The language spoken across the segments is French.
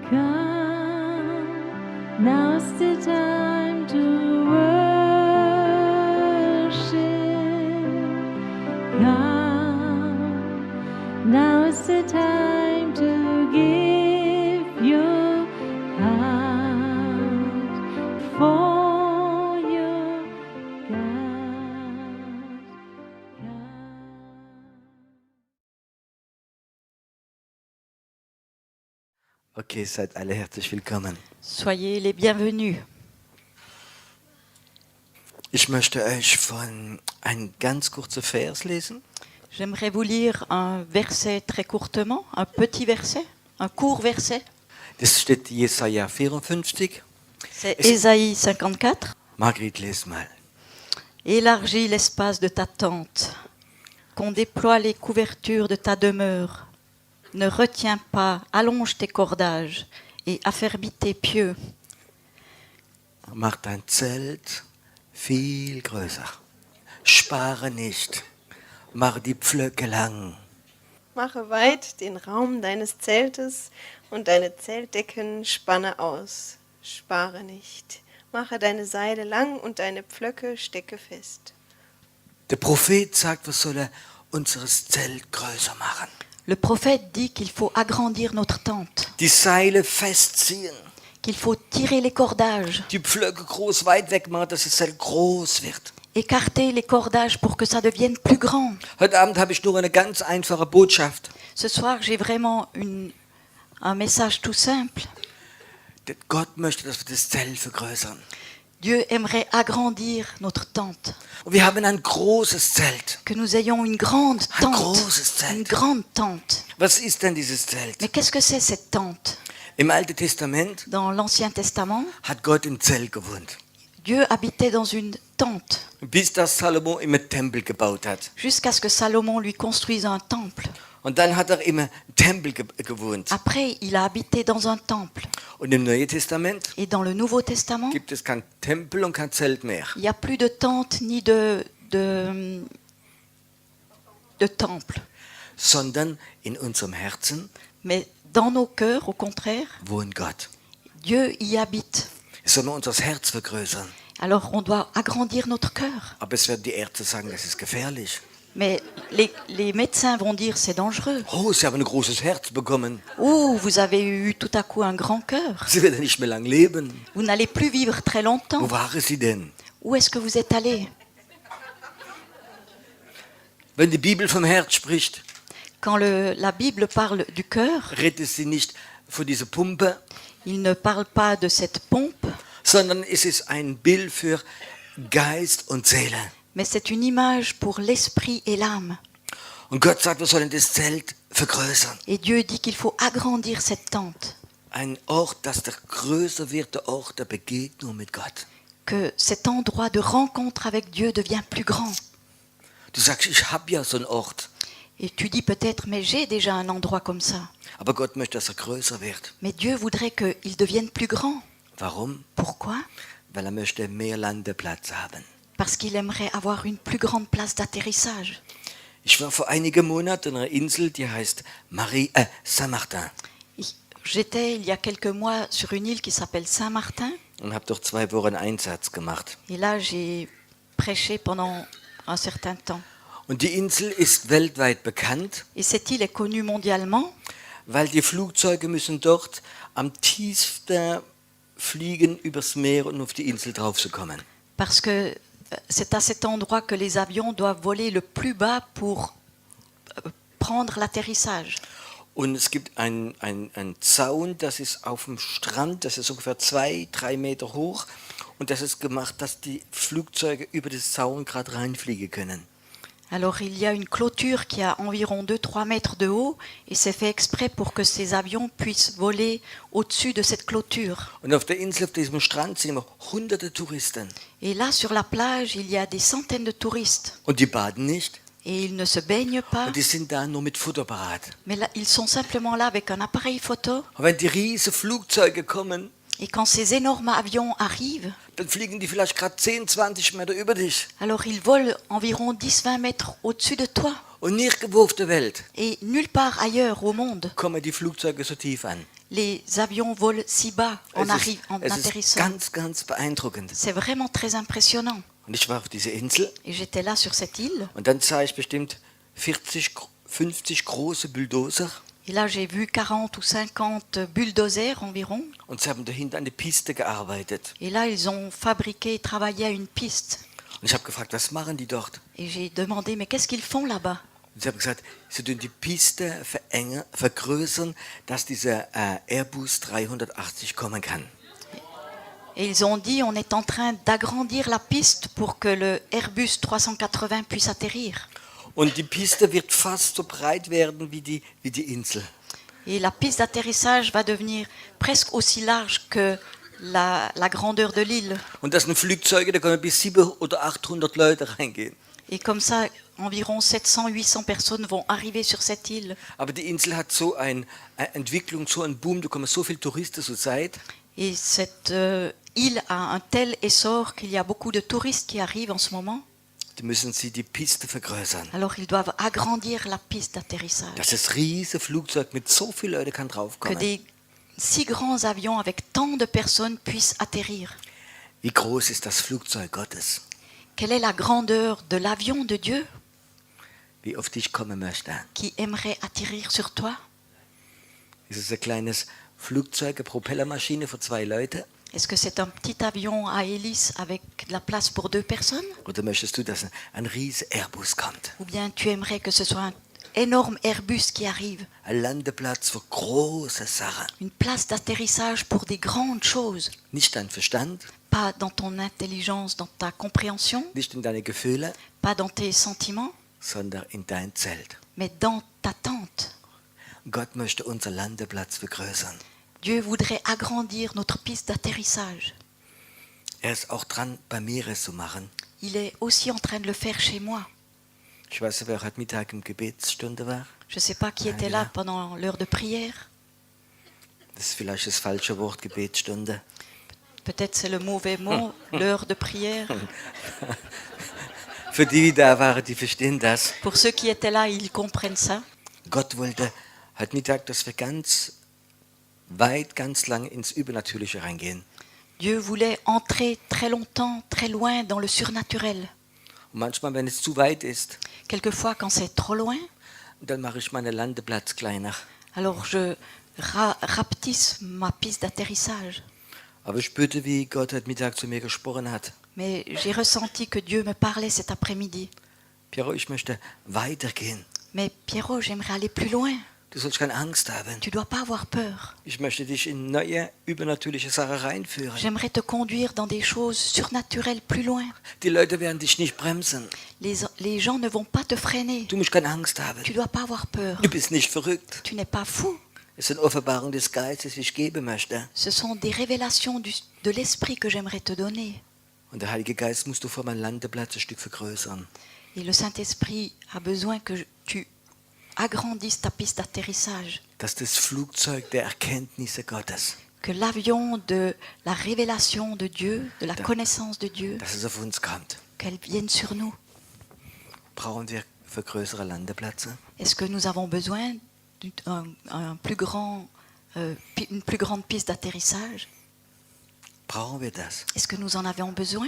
Come, now's the time to worship. Come, now's the time to give your heart for your God. Okay, seid alle herzlich willkommen. Soyez les bienvenus. Ich möchte euch von ein ganz kurzer Vers lesen. J'aimerais vous lire un verset très courtement, un petit verset, un court verset. Das steht Jesaja 54. C'est Ésaïe 54. Margrit, lese mal. Élargis l'espace de ta tente, qu'on déploie les couvertures de ta demeure. Ne retiens pas, allonge tes cordages et affermis tes pieux. Mach dein Zelt viel größer. Spare nicht. Mach die Pflöcke lang. Mache weit den Raum deines Zeltes und deine Zeltdecken spanne aus. Spare nicht. Mache deine Seile lang und deine Pflöcke stecke fest. Der Prophet sagt, wir sollen unseres Zelt größer machen. Le prophète dit qu'il faut agrandir notre tente, Die Seile festziehen. qu'il faut tirer les cordages, Die Pflöcke groß weit weg machen, dass das Zelt groß wird. écarter les cordages pour que ça devienne plus grand. Heute Abend habe ich nur eine ganz einfache Botschaft. Ce soir, j'ai vraiment un message tout simple. Gott möchte, dass wir das Zelt vergrößern. Dieu aimerait agrandir notre tente, Und wir haben ein großes Zelt. que nous ayons une grande Ein tente, großes Zelt. une grande tente. Was ist denn dieses Zelt? Mais qu'est-ce que c'est cette tente? Im Alten Testament Dans l'Ancien Testament, hat Gott im Zelt gewohnt. Dieu habitait dans une tente, Bis das Salomo immer Tempel gebaut hat. jusqu'à ce que Salomon lui construise un temple. Und dann hat immer im Tempel gewohnt. Après, il a habité dans un temple. Und im Neuen Testament Et dans le Nouveau Testament, gibt es kein Tempel und kein Zelt mehr. il n'y a plus de tente ni de temple. Sondern in unserem Herzen Mais dans nos cœurs, au contraire, wohnt Gott. Dieu y habite. Sollen wir unser Herz vergrößern? Alors on doit agrandir notre cœur. Aber es werden die Ärzte sagen, das ist gefährlich. Mais les médecins vont dire c'est dangereux. Oh, sie haben ein großes Herz bekommen. Oh, vous avez eu tout à coup un grand cœur. Sie werden nicht mehr lang leben. Vous n'allez plus vivre très longtemps. Wo waren sie denn? Où est-ce que vous êtes allé? Wenn die Bibel vom Herz spricht, Quand la Bible parle du cœur, redet sie nicht von dieser Pumpe, il ne parle pas de cette pompe, sondern es ist ein Bild für Geist und Seele. mais c'est une image pour l'esprit et l'âme. Und Gott sagt, wir sollen das Zelt vergrößern. Et Dieu dit qu'il faut agrandir cette tente, Ein Ort, das der größer wird, der Ort der Begegnung mit Gott. que cet endroit de rencontre avec Dieu devient plus grand. Du sagst, ich habe ja so einen Ort, Et tu dis peut-être, mais j'ai déjà un endroit comme ça. aber Gott möchte, dass er größer wird. Mais Dieu voudrait qu'il devienne plus grand. Warum? Pourquoi? Weil er möchte mehr Landeplatz haben. Parce qu'il aimerait avoir une plus grande place d'atterrissage. Ich war vor einigen Monaten an einer Insel, die heißt Saint-Martin. J'étais il y a quelques mois sur une île qui s'appelle Saint-Martin. Und habe dort 2 Wochen Einsatz gemacht. Et là, j'ai prêché pendant un certain temps. Und die Insel ist weltweit bekannt, Et cette île est connue mondialement weil die Flugzeuge müssen dort am tiefsten fliegen übers Meer, um auf die Insel draufzukommen. parce que c'est à cet endroit que les avions doivent voler le plus bas pour prendre l'atterrissage. Und es gibt einen Zaun, das ist auf dem Strand, das ist ungefähr 2-3 Meter hoch. Und das ist gemacht, dass die Flugzeuge über den Zaun gerade reinfliegen können. Alors il y a une clôture qui a environ 2-3 mètres de haut et c'est fait exprès pour que ces avions puissent voler au-dessus de cette clôture. Und auf der Insel, auf diesem Strand, sind immer hunderte Touristen. Et là, sur la plage, il y a des centaines de touristes. Und die baden nicht. Et ils ne se baignent pas, Und die sind da nur mit Fotoapparat. mais là, ils sont simplement là avec un appareil photo. Und wenn die riesen Flugzeuge kommen, Et quand ces énormes avions arrivent, dann fliegen die vielleicht gerade 10-20 Meter über dich. alors ils volent environ 10-20 mètres au-dessus de toi. Und nirgendwo auf der Welt Et nulle part ailleurs au monde, kommen die Flugzeuge so tief an. les avions volent si bas en Es ist atterrissant. ganz, ganz beeindruckend. C'est vraiment très impressionnant. Und ich war auf dieser Insel Et j'étais là sur cette île. und dann sah ich bestimmt 40, 50 große Bulldozer Et là, j'ai vu 40 ou 50 bulldozers environ. und sie haben dahinter an der Piste gearbeitet. Et là, ils ont fabriqué et travaillé à une piste. Und ich habe gefragt, was machen die dort? Et j'ai demandé, mais qu'est-ce qu'ils font là-bas? Und sie haben gesagt, sie tun die Piste vergrößern, dass dieser Airbus 380 kommen kann. Et ils ont dit, on est en train d'agrandir la piste pour que le Airbus 380 puisse atterrir. Und die Piste wird fast so breit werden wie die Insel. Et la piste d'atterrissage va devenir presque aussi large que la grandeur de l'île. Und das sind Flugzeuge, da können bis 700 oder 800 Leute reingehen. Et comme ça, environ 700, 800 personnes vont arriver sur cette île. Aber die Insel hat so eine Entwicklung, so einen Boom, da kommen so viele Touristen zur Zeit. Et cette île a un tel essor qu'il y a beaucoup de touristes qui arrivent en ce moment. Da müssen sie die Piste vergrößern. Alors ils doivent agrandir la piste d'atterrissage. Dass das riesige Flugzeug mit so vielen Leuten kann Que draufkommen. des si grands avions avec tant de personnes puissent atterrir. Wie groß ist das Flugzeug Gottes? Quelle est la grandeur de l'avion de Dieu Wie auf dich kommen möchte. qui aimerait atterrir sur toi? Ist es ein kleines Flugzeug, eine Propellermaschine für 2 Leute? Est-ce que c'est un petit avion à hélice avec de la place pour 2 personnes? Oder möchtest du, dass ein riesiger Airbus kommt? Ou bien tu aimerais que ce soit un énorme Airbus qui arrive? Ein Landeplatz für große Sachen. Une place d'atterrissage pour des grandes choses. Nicht dein Verstand, Pas dans ton intelligence, dans ta compréhension, nicht in deine Gefühle, pas dans tes sentiments, sondern in dein Zelt. mais dans ta tente. Gott möchte unser Landeplatz vergrößern. Dieu voudrait agrandir notre piste d'atterrissage. Ist auch dran, bei mir es zu machen. Il est aussi en train de le faire chez moi. Ich weiß nicht, wer heute Mittag im Gebetsstunde war. Je ne sais pas qui était là pendant l'heure de prière. Das ist vielleicht das falsche Wort, Gebetsstunde. Peut-être c'est le mauvais mot, l'heure de prière. Für die, die da waren, die verstehen das. Pour ceux qui étaient là, ils comprennent ça. Gott wollte heute Mittag, dass wir ganz weit, ganz lang ins Übernatürliche reingehen. Dieu voulait entrer très longtemps, très loin dans le surnaturel. Und manchmal, wenn es zu weit ist, Quelquefois, quand c'est trop loin, dann mache ich meinen Landeplatz kleiner. alors je rapetisse ma piste d'atterrissage. Aber ich spürte, wie Gott heute Mittag zu mir gesprochen hat. Mais j'ai ressenti que Dieu me parlait cet après-midi. Piero, ich möchte weitergehen. Mais Pierrot, j'aimerais aller plus loin. Du sollst keine Angst haben. Tu dois pas avoir peur. Ich möchte dich in neue, übernatürliche Sachen reinführen. J'aimerais te conduire dans des choses surnaturelles plus loin. Die Leute werden dich nicht bremsen. Les gens ne vont pas te freiner. Du musst keine Angst haben. Tu dois pas avoir peur. Du bist nicht verrückt. Tu n'es pas fou. Es sind Offenbarungen des Geistes, die ich geben möchte. Ce sont des révélations de l'esprit que j'aimerais te donner. Und der Heilige Geist musst du vor meinem Landeplatz ein Stück vergrößern. Et le Saint-Esprit a besoin que tu agrandisses ta piste d'atterrissage. Dass das Flugzeug der Erkenntnisse Gottes, Que l'avion de la révélation de Dieu, de la connaissance de Dieu, dass es auf uns kommt. qu'elle vienne sur nous. Brauchen wir für größere Landeplätze? Est-ce que nous avons besoin une plus grande piste d'atterrissage? Brauchen wir das? Est-ce que nous en avons besoin?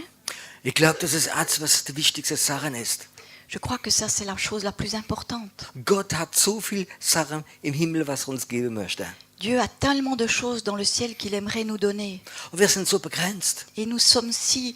Ich glaube, das ist das, was die wichtigste Sache ist. Je crois que ça, c'est la chose la plus importante. Gott hat so viel Sachen im Himmel, was er uns geben möchte. Dieu a tellement de choses dans le ciel qu'il aimerait nous donner. Und wir sind so begrenzt. Et nous sommes si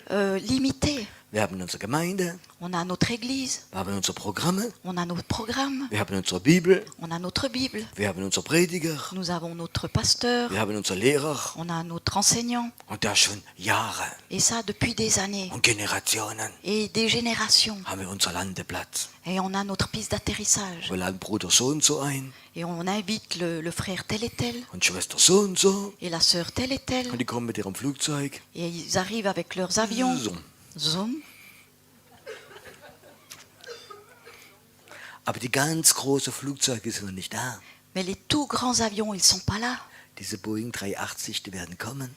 limités. Wir haben unsere Gemeinde, On a notre église, wir haben unsere Programme, on a nos programmes, wir haben unsere Bibel, on a notre Bible, wir haben unsere Prediger, nous avons notre pasteur, wir haben unsere Lehrer. on a notre enseignant. Und das schon Jahre Et ça, depuis des années und Generationen et des générations. haben wir unseren Landeplatz. Et on a notre piste d'atterrissage. Wir laden Bruder so und so ein Et on invite le frère tel et tel, und Schwester so und so. et la sœur tel et tel. Und die kommen mit ihrem Flugzeug. Et ils arrivent avec leurs avions. Zoom. Zoom. Aber die ganz großen Flugzeuge sind noch nicht da. Mais les tout grands avions, ils sont pas là. Diese Boeing 380, die werden kommen.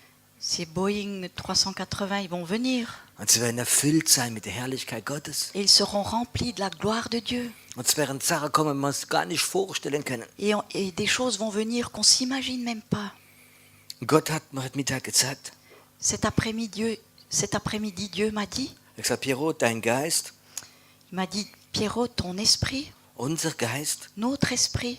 Ces Boeing 380, ils vont venir Und sie werden erfüllt sein mit der Herrlichkeit Gottes. et ils seront remplis de la gloire de Dieu. Und es werden Sachen kommen, die wir uns gar nicht vorstellen können. Et des choses vont venir qu'on s'imagine même pas. Und Gott hat mir heute Mittag gesagt, Cet après-midi, Dieu m'a dit, er hat gesagt, Piero, dein Geist, il m'a dit, Pierrot, ton esprit, unser Geist, notre esprit,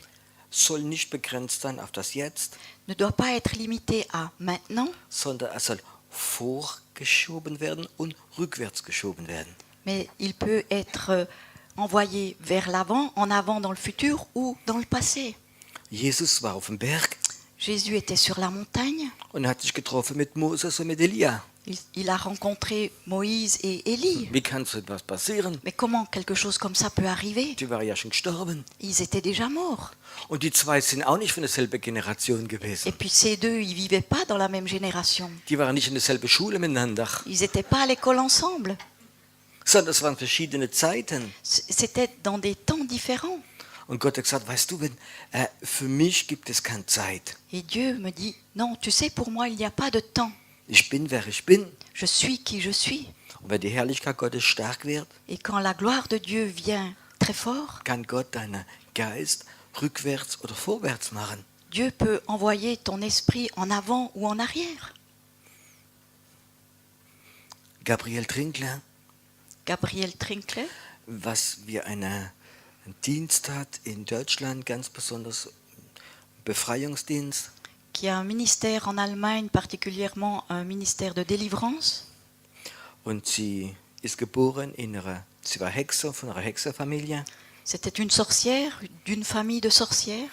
soll nicht begrenzt sein auf das Jetzt, ne doit pas être limité à maintenant, sondern er soll vorgeschoben werden und rückwärts geschoben werden. mais il peut être envoyé vers l'avant, en avant dans le futur ou dans le passé. Jesus war auf dem Berg Jésus était sur la montagne, und hat sich getroffen mit Moses und mit Elia. il a rencontré Moïse et Élie. Wie kann so etwas passieren? Mais comment quelque chose comme ça peut arriver? Die waren ja schon gestorben. Ils étaient déjà morts. Und die zwei sind auch nicht von derselben Generation Et gewesen. puis ces deux, ils vivaient pas dans la même génération. Die waren nicht in derselben Schule miteinander, Ils n'étaient pas à l'école ensemble. sondern es waren verschiedene Zeiten. C'était dans des temps différents. Und Gott hat gesagt, weißt du, für mich gibt es keine Zeit. Et Dieu me dit, non, tu sais, pour moi, il n'y a pas de temps. Ich bin, wer ich bin. Je suis qui je suis. Und wenn die Herrlichkeit Gottes stark wird, Et quand la gloire de Dieu vient très fort, kann Gott deinen Geist rückwärts oder vorwärts machen. Dieu peut envoyer ton esprit en avant ou en arrière. Gabriel Trinkler, Gabriel Trinkler, was wir einen Dienst hat in Deutschland, ganz besonders Befreiungsdienst. qui a un ministère en Allemagne, particulièrement un ministère de délivrance. Und sie ist geboren sie war Hexe von einer Hexerfamilie C'était une sorcière, d'une famille de sorcières,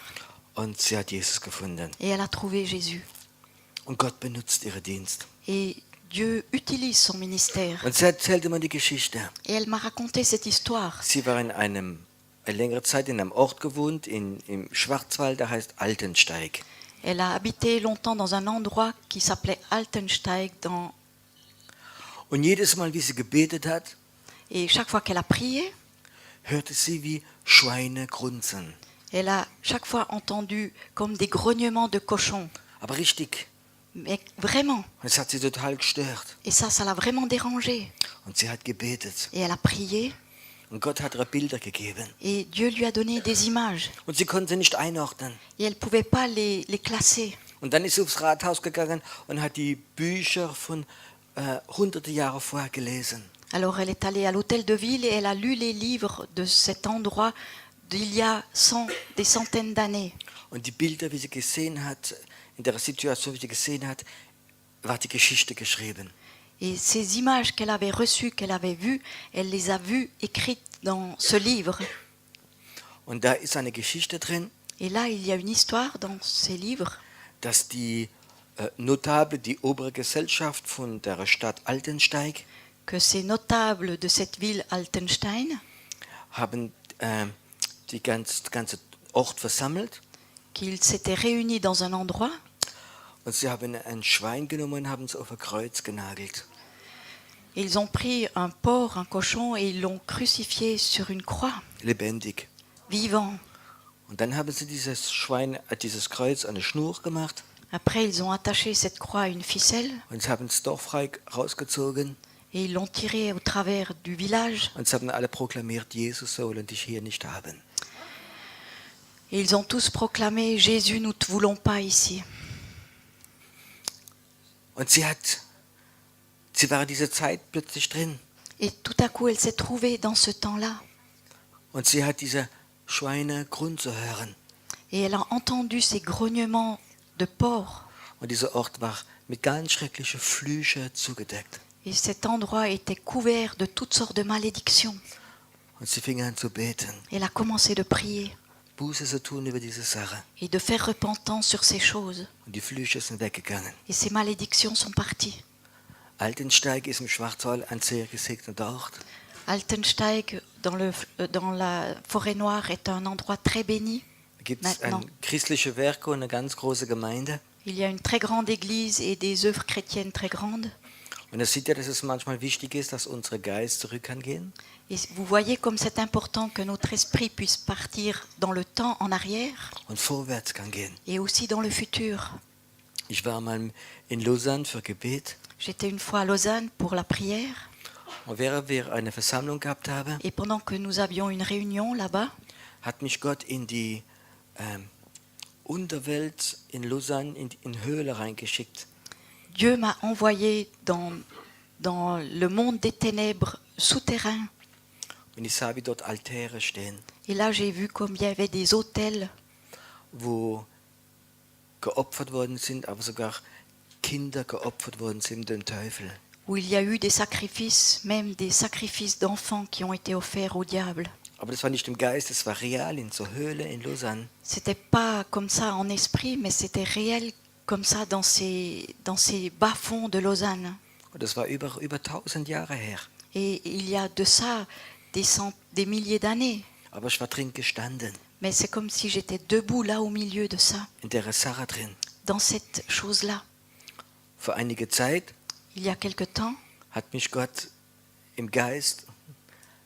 und sie hat Jesus gefunden. et elle a trouvé Jésus. Und Gott benutzt ihren Dienst. Et Dieu utilise son ministère. Und sie erzählte mir die Geschichte. Et elle m'a raconté cette histoire. Sie war eine längere Zeit in einem Ort gewohnt, im Schwarzwald, der heißt Altensteig. Elle a habité longtemps dans un endroit qui s'appelait Altensteig. Und jedes Mal, wie sie gebetet hat, Et chaque fois qu'elle a prié, hörte sie wie Schweine grunzen. elle a chaque fois entendu comme des grognements de cochons. Aber richtig. Mais vraiment. Und es hat sie total gestört. Et ça l'a vraiment dérangée. Und sie hat gebetet. Et elle a prié. Und Gott hat ihr Bilder gegeben. Et Dieu lui a donné des images. Und sie konnte sie nicht einordnen. Et elle ne pouvait pas les classer. Und dann ist sie aufs Rathaus gegangen und hat die Bücher von hunderte Jahre vorher gelesen. Alors elle est allée à l'hôtel de ville et elle a lu les livres de cet endroit d'il y a des centaines d'années. Und die Bilder, wie sie gesehen hat, in der Situation, wie sie gesehen hat, war die Geschichte geschrieben. Et ces images qu'elle avait reçues, qu'elle avait vues, elle les a vues écrites dans ce livre. Und da ist eine Geschichte drin, Et là, il y a une histoire dans ces livres dass die Notable, die obere Gesellschaft von der Stadt Altensteig, que ces notables de cette ville Altenstein haben die ganze Ort versammelt. qu'ils s'étaient réunis dans un endroit Und sie haben ein Schwein genommen und haben es auf ein Kreuz genagelt. et ils ont pris un porc, un cochon et ils l'ont crucifié sur une croix, Lebendig. vivant. Und dann haben sie dieses Kreuz an eine Schnur gemacht Après, ils ont attaché cette croix à une ficelle und sie haben es dorfrei rausgezogen et ils l'ont tiré au travers du village. und sie haben alle proklamiert, Jesus soll dich hier nicht haben. Et ils ont tous proclamé, Jésus, nous ne te voulons pas ici. Und sie war diese Zeit plötzlich drin Et tout à coup, elle s'est trouvée dans ce temps-là. und sie hat diese Schweine grunzen hören. Et elle a entendu ces grognements de porc. Und dieser Ort war mit ganz schrecklichen Flüchen zugedeckt. Et cet endroit était couvert de toutes sortes de malédictions. Und sie fing an zu beten, Elle a commencé de prier Buße zu tun über diese Sache. et de faire repentance sur ces choses. Und die Flüche sind weggegangen. Et ces malédictions sont parties. Altensteig ist im Schwarzwald ein sehr gesegneter Ort. Altensteig, dans la forêt noire, est un endroit très béni. Da gibt es Maintenant. ein christliche Werk und eine ganz große Gemeinde. Il y a une très grande église et des œuvres chrétiennes très grandes. Und es sieht ja, dass es manchmal wichtig ist, dass unsere Geist zurück kann gehen. Et vous voyez comme c'est important que notre esprit puisse partir dans le temps en arrière Und vorwärts kann gehen. et aussi dans le futur. Ich war mal in Lausanne für Gebet J'étais une fois à Lausanne pour la prière und während wir eine Versammlung gehabt haben, et pendant que nous avions une réunion là-bas, hat mich Gott in die Unterwelt in Lausanne, in Höhle reingeschickt. Dieu m'a envoyé dans le monde des ténèbres souterrains. Und ich sah, wie dort Altäre stehen, Et là, j'ai vu comme il y avait des autels wo geopfert worden sind, aber sogar Kinder geopfert worden sind dem Teufel. où il y a eu des sacrifices, même des sacrifices d'enfants qui ont été offerts au diable. Aber das war nicht im Geist, das war real in so Höhle in Lausanne. C'était pas comme ça en esprit, mais c'était réel comme ça dans ces bas-fonds de Lausanne. Und das war über 1000 Jahre her. Et il y a de ça des milliers d'années. Aber ich war drin gestanden, Mais c'est comme si j'étais debout là au milieu de ça, in der Sache drin. dans cette chose-là. Vor einiger Zeit Il y a quelque temps, hat mich Gott im Geist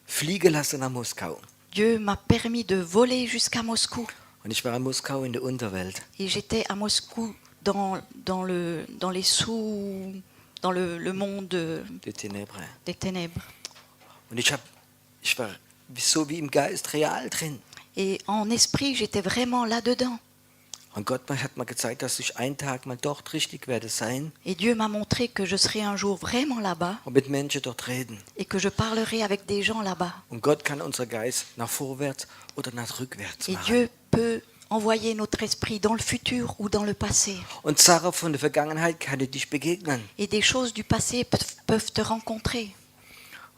fliegen lassen nach Moskau. Dieu m'a permis de voler jusqu'à Moscou. Und ich war in Moskau in der Unterwelt. Et j'étais à Moscou dans le monde Die Tenebre. des ténèbres. Und ich war so wie im Geist real drin. Et en esprit, j'étais vraiment là-dedans. Und Gott hat mir gezeigt, dass ich einen Tag mal dort richtig werde sein Et Dieu m'a montré que je serai un jour vraiment là-bas und mit Menschen dort reden. et que je parlerai avec des gens là-bas. Und Gott kann unser Geist nach vorwärts oder nach rückwärts Et machen. Dieu peut envoyer notre esprit dans le futur ou dans le passé. Und Sachen von der Vergangenheit kann dich begegnen. Et des choses du passé peuvent te rencontrer.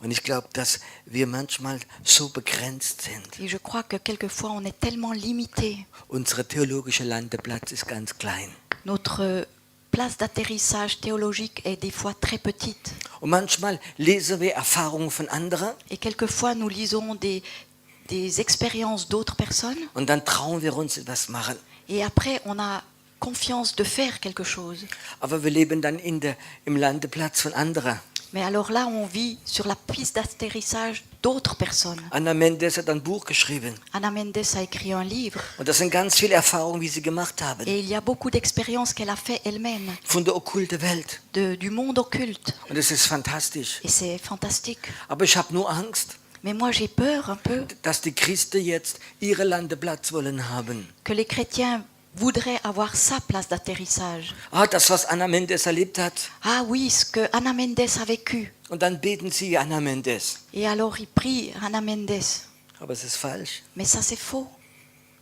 Und ich glaube, dass wir manchmal so begrenzt sind. Et je crois que quelquefois on est tellement limité. Unser theologischer Landeplatz ist ganz klein. Notre place d'atterrissage théologique est des fois très petite. Und manchmal lesen wir Erfahrungen von anderen Et quelquefois nous lisons des expériences d'autres personnes. und dann trauen wir uns etwas machen. Et après on a confiance de faire quelque chose. Aber wir leben dann im Landeplatz von anderen. Mais alors là, on vit sur la piste d'atterrissage d'autres personnes. Anna Mendes hat ein Buch geschrieben. Anna Mendes a écrit un livre Und das sind ganz viele Erfahrungen, wie sie gemacht haben. et il y a beaucoup d'expériences qu'elle a fait elle-même Von der okkulten Welt. du monde occulte. Und es ist fantastisch. Et c'est fantastique. Aber ich habe nur Angst, Mais moi, j'ai peur un peu dass die Christen jetzt ihren Landeplatz wollen haben. que les chrétiens voudraient avoir sa place d'atterrissage. Ah, das, was Anna Mendes erlebt hat. Ah oui, ce que Anna Mendes a vécu. Und dann beten sie Anna Mendes. Et alors, ils prient Anna Mendes. Aber es ist falsch. Mais ça, c'est faux.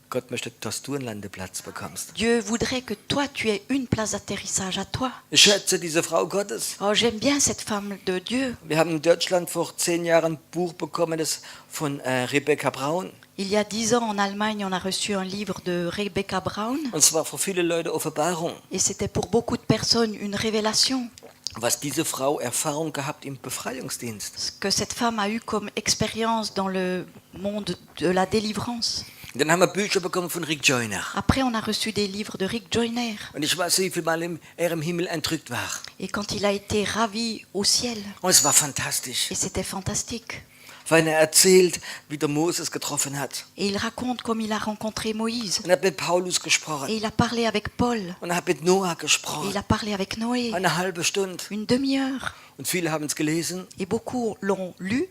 Gott möchte, dass du einen Landeplatz bekommst. Dieu voudrait que toi, tu aies une place d'atterrissage à toi. Ich schätze diese Frau Gottes. Oh, j'aime bien cette femme de Dieu. Wir haben in Deutschland vor 10 Jahren ein Buch bekommen, das von Rebecca Braun. Il y a 10 ans, en Allemagne, on a reçu un livre de Rebecca Braun. Und zwar für viele Leute Offenbarung. Et c'était pour beaucoup de personnes une révélation. Was diese Frau Erfahrung gehabt im Befreiungsdienst. Ce que cette femme a eu comme expérience dans le monde de la délivrance. Und dann haben wir Bücher bekommen von Rick Joyner. Après, on a reçu des livres de Rick Joyner. Und ich weiß, wie viel Mal er im Himmel entrückt war. Et quand il a été ravi au ciel. Und es war fantastisch. Et c'était fantastique. Weil er erzählt, wie der Moses getroffen hat. Et il raconte comme il a rencontré Moïse. Und er hat mit Paulus Et gesprochen. il a parlé avec Paul. Und er hat mit Noah Et gesprochen. il a parlé avec Noé. Eine halbe Stunde. Une demi-heure. Und viele haben es gelesen Et beaucoup l'ont lu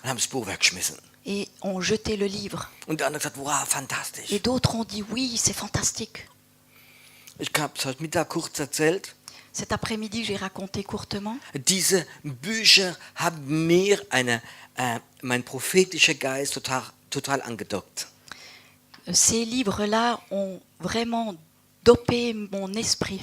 und haben das Buch weggeschmissen. et ont jeté le livre. Und der andere gesagt, wow, fantastisch. Et d'autres ont dit oui, c'est fantastique. Ich habe es heute Mittag kurz erzählt. Cet après-midi, j'ai raconté courtement. Diese Bücher haben mir mein prophetischer Geist total angedockt. Ces livres-là ont vraiment dopé mon esprit.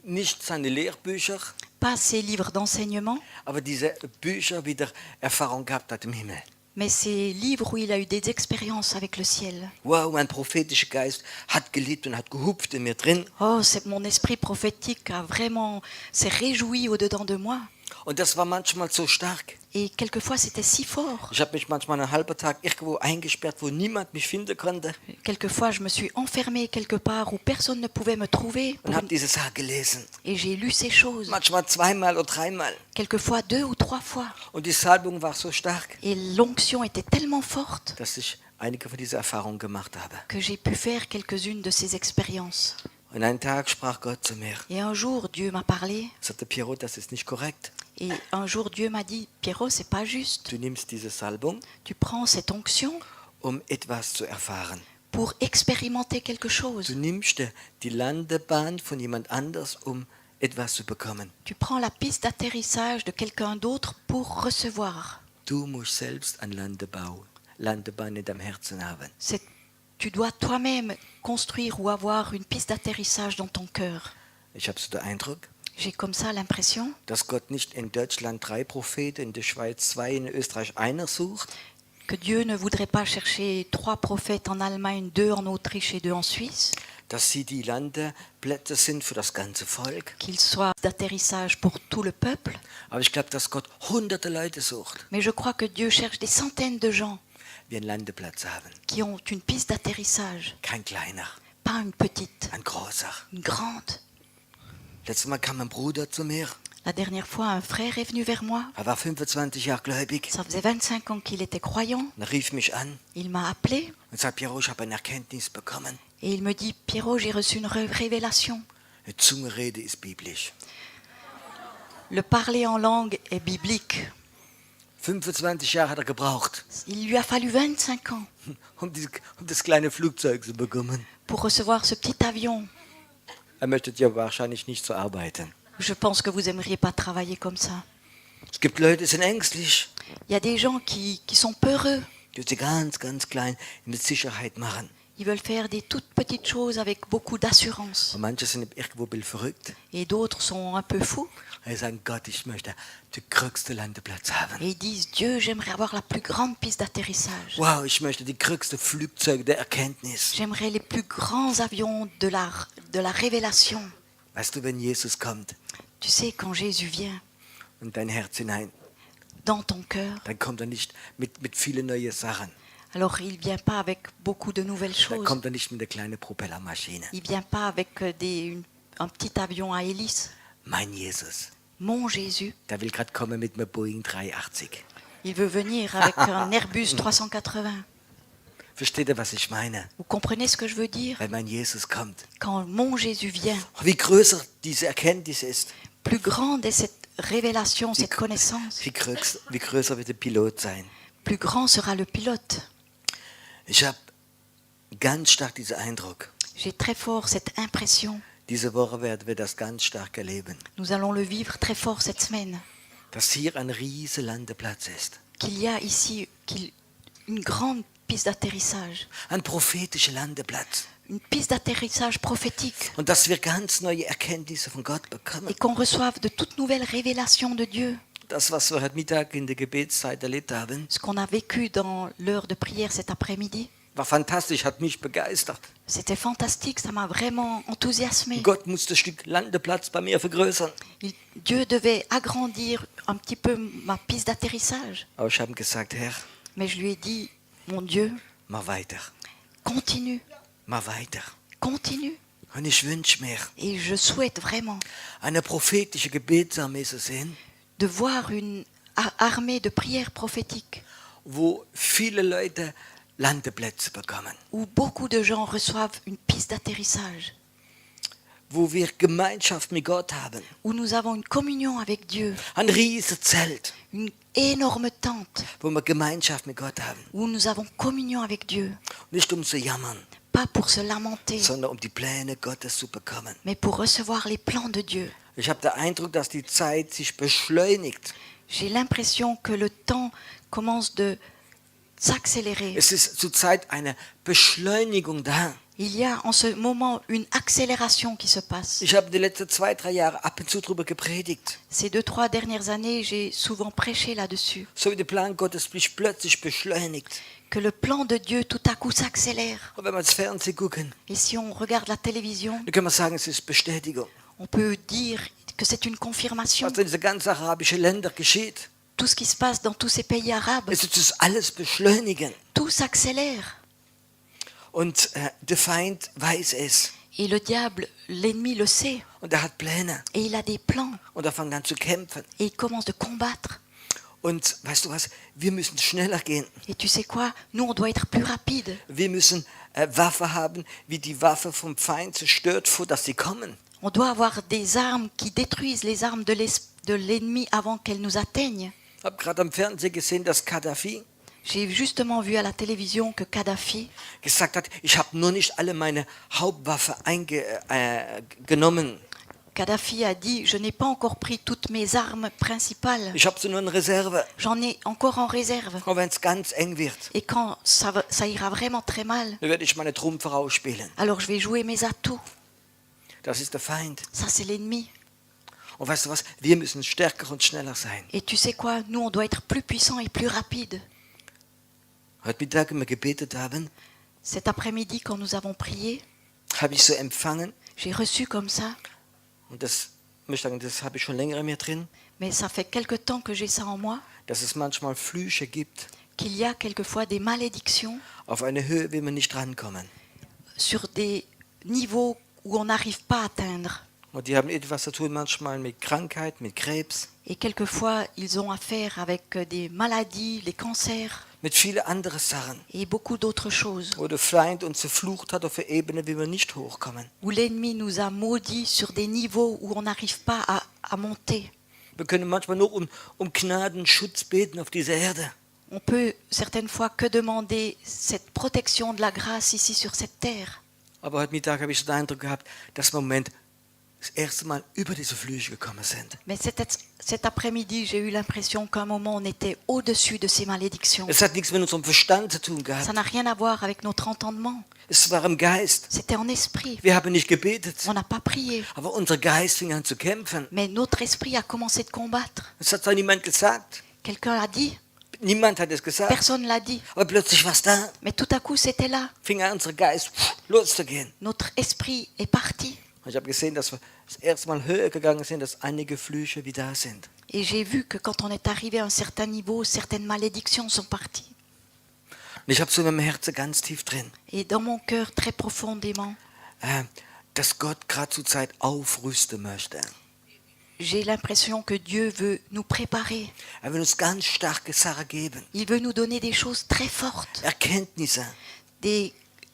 Nicht seine Lehrbücher, Pas ces livres d'enseignement, aber diese Bücher, wie der Erfahrung gehabt hat im Himmel. mais ces livres où il a eu des expériences avec le ciel. Wow, mein prophetischer Geist hat geliebt und hat gehupft in mir drin. Oh, c'est mon esprit prophétique s'est réjoui au-dedans de moi. Und das war manchmal so stark. Et quelquefois, c'était si fort. Ich habe mich manchmal einen halben Tag irgendwo eingesperrt, wo niemand mich finden konnte. Quelquefois, je me suis enfermée quelque part où personne ne pouvait me trouver. Und habe diese Sache gelesen. Et j'ai lu ces choses. Manchmal 2-mal oder 3-mal. Quelquefois 2 ou 3 fois. Und die Salbung war so stark, Et l'onction était tellement forte dass ich einige von dieser Erfahrungen gemacht habe. que j'ai pu faire quelques-unes de ces expériences. Und einen Tag sprach Gott zu mir, Et un jour, Dieu m'a parlé. sagte Piero, das ist nicht korrekt. Et un jour, Dieu m'a dit, Pierrot, c'est pas juste. Du nimmst diese Salbung, Tu prends cette onction etwas zu erfahren. pour expérimenter quelque Du chose. nimmst die Landebahn von jemand anders, etwas zu bekommen. Tu prends la piste d'atterrissage de quelqu'un d'autre pour recevoir. Du musst selbst eine Landebahn in deinem Herzen haben. Tu dois toi-même construire ou avoir une piste d'atterrissage dans ton cœur. Ich habe so den Eindruck, J'ai comme ça l'impression dass Gott nicht in Deutschland 3 Propheten, in der Schweiz 2, in Österreich 1 sucht, que Dieu ne voudrait pas chercher 3 prophètes en Allemagne, 2 en Autriche et 2 en Suisse, dass sie die Landeplätze sind für das ganze Volk. qu'ils soient d'atterrissage pour tout le peuple. Aber ich glaube, dass Gott hunderte Leute sucht, Mais je crois que Dieu cherche des centaines de gens die einen Landeplatz haben. qui ont une piste d'atterrissage, Kein kleiner, pas une petite, ein großer. une grande. Letztes Mal kam ein Bruder zu mir, La dernière fois, un frère est venu vers moi. war 25 Jahre gläubig. Ça faisait 25 ans qu'il était croyant. Er rief mich an Il m'a appelé und sagte, Piero, ich habe eine Erkenntnis bekommen. et il me dit, Pierrot, j'ai reçu une révélation. Eine Zungenrede ist biblisch. Le parler en langue est biblique. 25 Jahre hat er gebraucht, Il lui a fallu 25 ans um das kleine Flugzeug zu bekommen. pour recevoir ce petit avion. Er möchte ja wahrscheinlich nicht so arbeiten. Je pense que vous n'aimeriez pas travailler comme ça. Es gibt Leute, die sind ängstlich, Il y a des gens qui sont peureux. die sie ganz, ganz klein mit Sicherheit machen. Ils veulent faire des toutes petites choses avec beaucoup d'assurance. Und manche sind irgendwo ein bisschen verrückt. Et d'autres sont un peu fous. Die sagen, Gott, ich möchte den größten Landeplatz haben. Et ils disent, Dieu, j'aimerais avoir la plus grande piste d'atterrissage. Wow, ich möchte die größten Flugzeuge der Erkenntnis. J'aimerais les plus grands avions de la révélation. Weißt du, wenn Jesus kommt Tu sais, quand Jésus vient in dein Herz hinein, dans ton cœur, dann kommt er nicht mit vielen neuen Sachen. alors il ne vient pas avec beaucoup de nouvelles Dann choses. kommt er nicht mit der kleinen Propellermaschine. Il ne vient pas avec un petit avion à hélice. Mein Jesus, Mon Jésus, der will gerade kommen mit einem Boeing 380. il veut venir avec un Airbus 380. Versteht ihr, was ich meine? Vous comprenez ce que je veux dire? Wenn mein Jesus kommt. Quand mon Jésus vient, Wie größer diese Erkenntnis ist, plus grande est cette révélation, cette connaissance, wie größer wird der Pilot sein. plus grand sera le pilote. Ich habe ganz stark diesen Eindruck. J'ai très fort cette impression. Diese Woche werden wir das ganz stark erleben. Nous allons le vivre très fort cette semaine. Dass hier ein riesiger Landeplatz ist. Qu'il y a ici une grande piste d'atterrissage. Ein prophetischer Landeplatz. Une piste d'atterrissage prophétique. Und dass wir ganz neue Erkenntnisse von Gott bekommen. Et qu'on reçoive de toutes nouvelles révélations de Dieu. Das, was wir heute Mittag in der Gebetszeit erlebt haben, Ce qu'on a vécu dans l'heure de prière cet après-midi, war fantastisch, hat mich begeistert. c'était fantastique, ça m'a vraiment enthousiasmé. Gott muss das Stück Landeplatz bei mir vergrößern. Dieu devait agrandir un petit peu ma piste d'atterrissage. Aber ich habe gesagt, Herr, Mais je lui ai dit, mon Dieu, mach weiter, continue, mach weiter. continue. Und ich wünsche mir, Et je souhaite vraiment eine prophetische Gebetsarmee zu sehen, de voir une armée de prières prophétiques wo viele Leute Landeplätze bekommen, où beaucoup de gens reçoivent une piste d'atterrissage, wo wir Gemeinschaft mit Gott haben, où nous avons une communion avec Dieu, ein riesiges Zelt, une énorme tente, wo wir Gemeinschaft mit Gott haben. où nous avons communion avec Dieu, Nicht um zu jammern, pas pour se lamenter, sondern um die Pläne Gottes zu bekommen. mais pour recevoir les plans de Dieu. Ich habe den Eindruck, dass die Zeit sich beschleunigt. J'ai l'impression que le temps commence de s'accélérer. Es ist zurzeit eine Beschleunigung da. Il y a en ce moment une accélération qui se passe. Ich habe die letzten 2-3 Jahre ab und zu darüber gepredigt. Ces 2-3 dernières années, j'ai souvent prêché là-dessus, So wie der Plan Gottes sich plötzlich beschleunigt. que le plan de Dieu tout à coup s'accélère. Und wenn wir ins Fernsehen gucken, Et si on regarde la télévision, dann können wir sagen, es ist Bestätigung. on peut dire que c'est une confirmation. Was in diese ganzen arabischen Ländern geschieht, Tout ce qui se passe dans tous ces pays arabes, es ist alles beschleunigen. tout s'accélère. Und der Feind weiß es. Et le diable, l'ennemi le sait. Und er hat Pläne. Et il a des plans. Und er fängt an zu kämpfen. Et il commence de combattre. Und weißt du was? Wir müssen schneller gehen. Et tu sais quoi? Nous, on doit être plus rapide. Wir müssen Waffe haben, wie die Waffe vom Feind zerstört, vor dass sie kommen. On doit avoir des armes qui détruisent les armes de l'ennemi avant qu'elles nous atteignent. Ich habe gerade am Fernsehen gesehen, dass Gaddafi J'ai justement vu à la télévision que Kadhafi gesagt hat, ich habe nur nicht alle meine Hauptwaffe genommen. Kadhafi a dit « Je n'ai pas encore pris toutes mes armes principales. Ich habe sie nur in Reserve. J'en ai encore en réserve. Und wenn es ganz eng wird, Et quand ça ira vraiment très mal, dann werde ich meine Trumpfe rausspielen. alors je vais jouer mes atouts. Das ist der Feind. Ça, c'est l'ennemi. Und weißt du was? Wir müssen stärker und schneller sein. Et tu sais quoi? Nous, on doit être plus puissants et plus rapides. Heute Mittag, wenn wir gebetet haben, Cet après-midi, quand nous avons prié, habe ich so empfangen. j'ai reçu comme ça, Und das, muss ich sagen, das habe ich schon länger in mir drin, mais ça fait quelque temps que j'ai ça en moi, dass es manchmal Flüche gibt qu'il y a quelquefois des malédictions auf eine Höhe, wie wir nicht rankommen. sur des niveaux où on n'arrive pas à atteindre. Und die haben etwas zu tun manchmal mit Krankheit, mit Krebs, Et quelquefois, ils ont affaire avec des maladies, les cancers mit vielen anderen Sachen, et beaucoup d'autres choses, wo der Feind uns verflucht hat auf eine Ebene, wie wir nicht hochkommen. où l'ennemi nous a maudits sur des niveaux où on n'arrive pas à monter. Wir können manchmal nur um Gnaden, Schutz beten auf dieser Erde. On peut certaines fois que demander cette protection de la grâce ici sur cette terre. Aber heute Mittag habe ich so den Eindruck gehabt, dass wir im Moment das erste Mal über diese Flüche gekommen sind. Mais cet après-midi, j'ai eu l'impression qu'à un moment, on était au-dessus de ces malédictions. Es hat nichts mit unserem Verstand zu tun Ça gehabt. n'a rien à voir avec notre entendement. Es war im Geist. C'était en esprit. Wir haben nicht gebetet, On n'a pas prié. aber unser Geist fing an zu kämpfen. Mais notre esprit a commencé de combattre. Es hat zwar niemand gesagt. Quelqu'un l'a dit, Niemand hat es gesagt. personne l'a dit. Aber plötzlich war es da. Mais tout à coup, c'était là. Fing an, unser Geist loszugehen. Notre esprit est parti. Und ich habe gesehen, dass wir das erste Mal höher gegangen sind, dass einige Flüche wie da sind. Et j'ai vu que quand on est arrivé à un certain niveau, certaines malédictions sont parties. Und ich habe so in meinem Herzen ganz tief drin, Et dans mon cœur, très profondément, dass Gott gerade zur Zeit aufrüsten möchte. j'ai l'impression que Dieu veut nous préparer. Er will uns ganz starke Sachen geben. Il veut nous donner des choses très fortes, Erkenntnisse,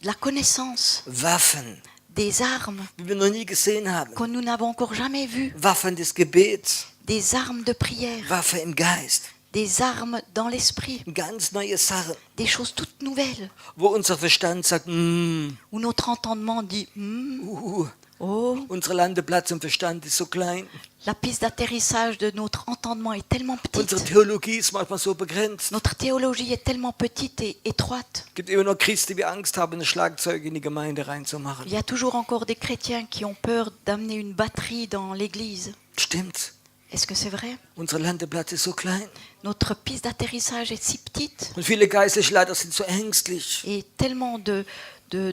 la connaissance, Waffen, des armes wie wir noch nie gesehen haben. que nous n'avons encore jamais vues, Waffen des Gebets, des armes de prière, Waffen im Geist. des armes dans l'esprit, Ganz neue Sachen, des choses toutes nouvelles, wo unser Verstand sagt, où notre entendement dit oh, unser Landeplatz im Verstand ist so klein. la piste d'atterrissage de notre entendement est tellement Unsere petite, Theologie ist manchmal so begrenzt. notre théologie est tellement petite et étroite. Es gibt immer noch Christen, die Angst haben, ein Schlagzeug in die Gemeinde reinzumachen. Il y a toujours encore des chrétiens qui ont peur d'amener une batterie dans l'église. Stimmt's? Est-ce que c'est vrai? Unser Landeplatz ist so klein. Notre piste d'atterrissage est si petite Und viele geistliche Leiter sind so ängstlich. et tellement de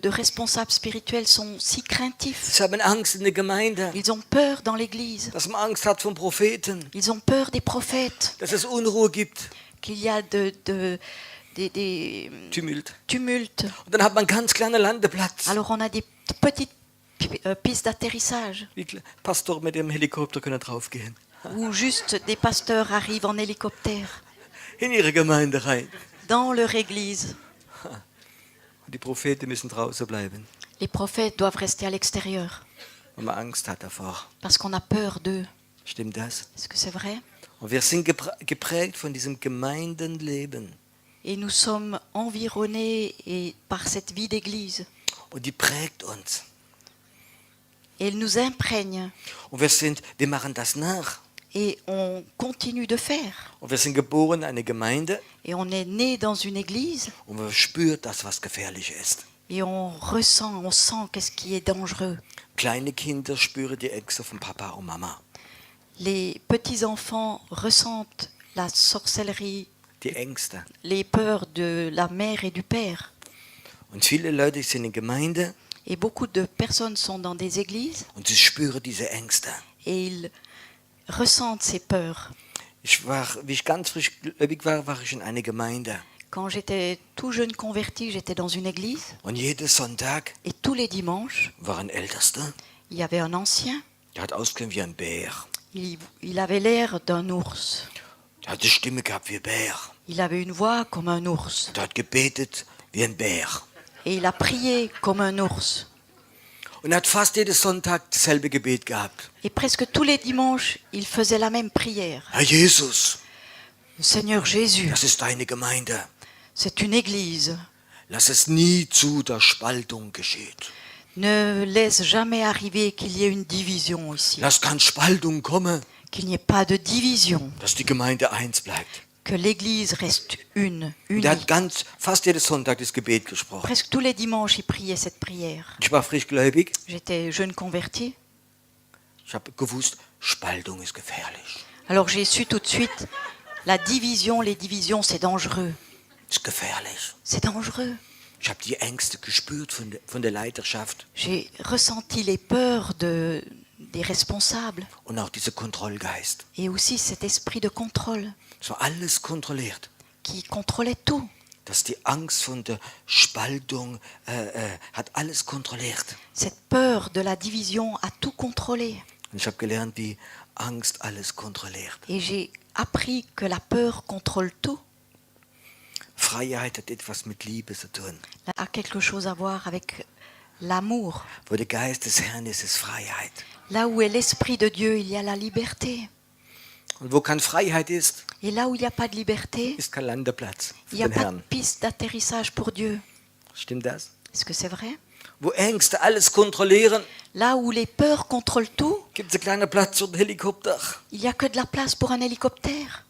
responsables spirituels sont si craintifs. Sie haben Angst in der Gemeinde, Ils ont peur dans l'église. dass man Angst hat vom Propheten, Ils ont peur des prophètes, dass es Unruhe gibt, qu'il y a des Tumult. tumultes. Und dann hat man einen ganz kleinen Landeplatz. Alors on a des petites pistes d'atterrissage Die Pastor mit dem Helikopter können draufgehen. où juste des pasteurs arrivent en hélicoptère In ihre Gemeinde rein. dans leur église. Und die Propheten müssen draußen bleiben, Les prophètes doivent rester à l'extérieur weil man Angst hat davor. parce qu'on a peur d'eux. Stimmt das? Est-ce que c'est vrai? Und wir sind geprägt von diesem Gemeindenleben. Et nous sommes environnés par cette vie d'église. Und die prägt uns. Et elle nous imprègne. Und wir machen das nach. Et on continue de faire. Und wir sind geboren in eine Gemeinde Et on est né dans une église und man spürt das, was gefährlich ist. et on ressent, on sent qu'est-ce qui est dangereux. Kleine Kinder spüren die Ängste von Papa und Mama. Les petits-enfants ressentent la sorcellerie, Die Ängste. les peurs de la mère et du père. Und viele Leute sind in Gemeinde Et beaucoup de personnes sont dans des églises und sie spüren diese Ängste. et ils ressentent ces peurs. Wie ich ganz frisch gläubig war, war ich in einer Gemeinde. Quand j'étais tout jeune converti, j'étais dans une église Und jeden Sonntag et tous les dimanches, war ein Ältester, il y avait un ancien. der hat ausgesehen wie ein Bär. Il avait l'air d'un ours. Der hat eine Stimme gehabt wie ein Bär. Il avait une voix comme un ours. Der hat gebetet wie ein Bär. Et il a prié comme un ours. Und er hat fast jeden Sonntag dasselbe Gebet gehabt. Et presque tous les dimanches, il faisait la même prière. Herr Jesus, Seigneur Jésus, das ist deine Gemeinde. c'est une église. Lass es nie zu, dass Spaltung geschieht. Ne laisse jamais arriver qu'il y ait une division ici. Lass keine Spaltung kommen, Qu'il n'y ait pas de division. dass die Gemeinde eins bleibt. Que l'église reste Und unie. er hat fast jeden Sonntag das Gebet gesprochen. Presque tous les dimanches, il priait cette prière. Ich war frischgläubig. J'étais jeune converti. Ich habe gewusst, Spaltung ist gefährlich. Alors j'ai su tout de suite, la division, les divisions, c'est dangereux. Ist gefährlich. C'est dangereux. Ich habe die Ängste gespürt von der Leiterschaft J'ai ressenti les peurs des responsables und auch dieser Kontrollgeist. et aussi cet esprit de contrôle Es war alles kontrolliert. qui contrôlait tout. Dass die Angst von der Spaltung hat alles kontrolliert. Cette peur de la division a tout contrôlé. Und ich habe gelernt, wie Angst alles kontrolliert. Et j'ai appris que la peur contrôle tout. Freiheit hat etwas mit Liebe zu tun. Ça a quelque chose à voir avec l'amour. Wo der Geist des Herrn ist, ist Freiheit. Là où est l'esprit de Dieu, il y a la liberté. Und wo keine Freiheit ist, Et là où il n'y a pas de liberté, ist kein Landeplatz für il n'y a den pas de Herrn. piste d'atterrissage pour Dieu. Stimmt das? Est-ce que c'est vrai? Wo Ängste alles kontrollieren, Là où les peurs contrôlent tout, gibt es einen kleinen Platz für den Helikopter. il n'y a que de la place pour un hélicoptère.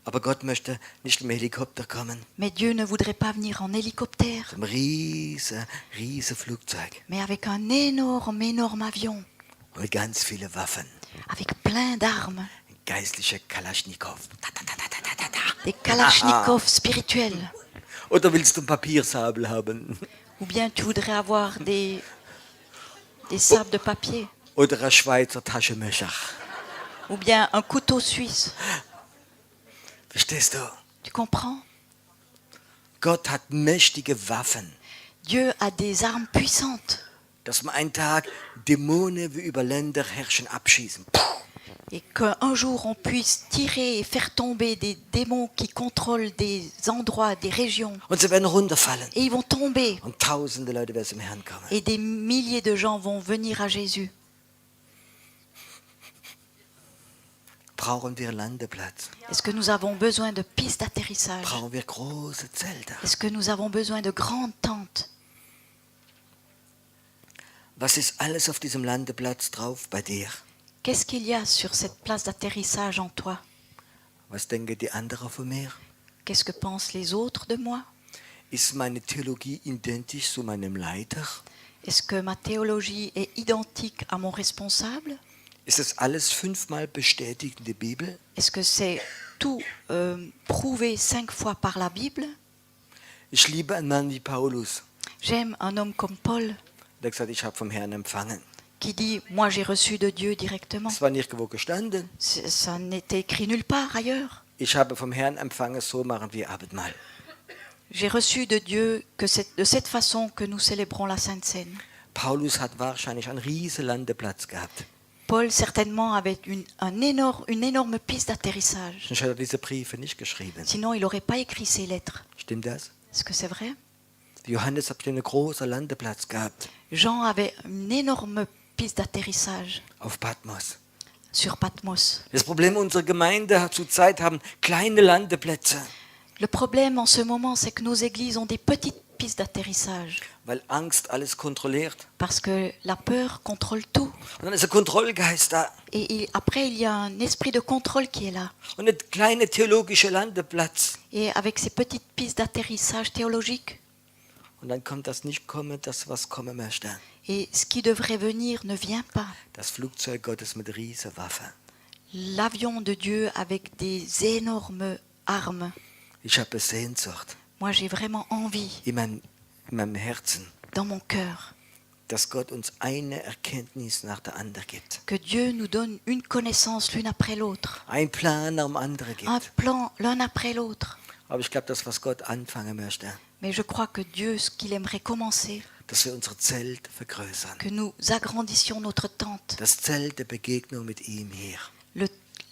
Aber Gott möchte nicht im Helikopter kommen, Mais Dieu ne voudrait pas venir en hélicoptère, mit einem riesen Flugzeug mais avec un énorme, énorme avion, und mit ganz vielen Waffen. avec plein d'armes, Ein geistlicher Kalaschnikow. des kalachnikovs spirituels. Oder willst du einen Papiersabel haben? Ou bien tu voudrais avoir des sabres de papier, Oder ein Schweizer Taschenmesser? ou bien un couteau suisse. Verstehst du? Tu comprends? Gott hat mächtige Waffen, Dieu a des armes puissantes. dass wir einen Tag Dämonen wie über Länder herrschen abschießen. Puh. Et qu'un jour on puisse tirer et faire tomber des démons qui contrôlent des endroits, des régions. Und sie werden runterfallen. Et ils vont tomber. Und tausende Leute werden zum Herrn kommen. Et des milliers de gens vont venir à Jésus. Brauchen wir einen Landeplatz? Est-ce que nous avons besoin de pistes d'atterrissage? Brauchen wir große Zelte? Est-ce que nous avons besoin de grandes tentes? Was ist alles auf diesem Landeplatz drauf bei dir? Qu'est-ce qu'il y a sur cette place d'atterrissage en toi? Was denken die anderen von mir? Qu'est-ce que pensent les autres de moi? Ist meine Theologie identisch zu meinem Leiter? Est-ce que ma théologie est identique à mon responsable? Ist das alles 5-mal bestätigt in der Bibel? Est-ce que c'est tout prouvé 5 fois par la Bible? Ich liebe einen Mann wie Paulus, J'aime un homme comme Paul der gesagt hat, ich habe vom Herrn empfangen. qui dit « Moi j'ai reçu de Dieu directement Es war nirgendwo gestanden. ». Ça n'était écrit nulle part ailleurs. Ich habe vom Herrn empfangen, so machen wir Abendmahl. J'ai reçu de Dieu que c'est de cette façon que nous célébrons la Sainte Seine. Paulus hat wahrscheinlich einen riesen Landeplatz gehabt. Paul certainement avait une énorme piste d'atterrissage. Sonst hat er diese Briefe nicht geschrieben. Sinon, il n'aurait pas écrit ces lettres. Stimmt das? Est-ce que c'est vrai? Johannes hat einen großen Landeplatz gehabt Jean avait une énorme piste d'atterrissage auf Patmos. sur Patmos. Das Problem unserer Gemeinde zurzeit haben kleine Landeplätze, Le problème en ce moment, c'est que nos églises ont des petites pistes d'atterrissage weil Angst alles kontrolliert. parce que la peur contrôle tout. Und dann ist ein Kontrollgeist da Et après, il y a un esprit de contrôle qui est là. und ein kleiner theologischer Landeplatz. Et avec ces petites pistes d'atterrissage théologiques, Und dann kommt das nicht kommen, das was kommen möchte. et ce qui devrait venir ne vient pas. Das Flugzeug Gottes mit riesen Waffen. L'avion de Dieu avec des énormes armes. Ich habe Sehnsucht Moi, j'ai vraiment envie, in meinem Herzen, dans mon cœur, dass Gott uns eine Erkenntnis nach der anderen gibt. que Dieu nous donne une connaissance l'une après l'autre. Ein Plan nach dem anderen Un gibt. plan l'un après l'autre. Aber ich glaube, das, was Gott anfangen möchte, Mais je crois que Dieu, ce qu'il aimerait commencer, dass wir unsere Zelte vergrößern. que nous agrandissions notre tente. Das Zelt der Begegnung mit ihm hier.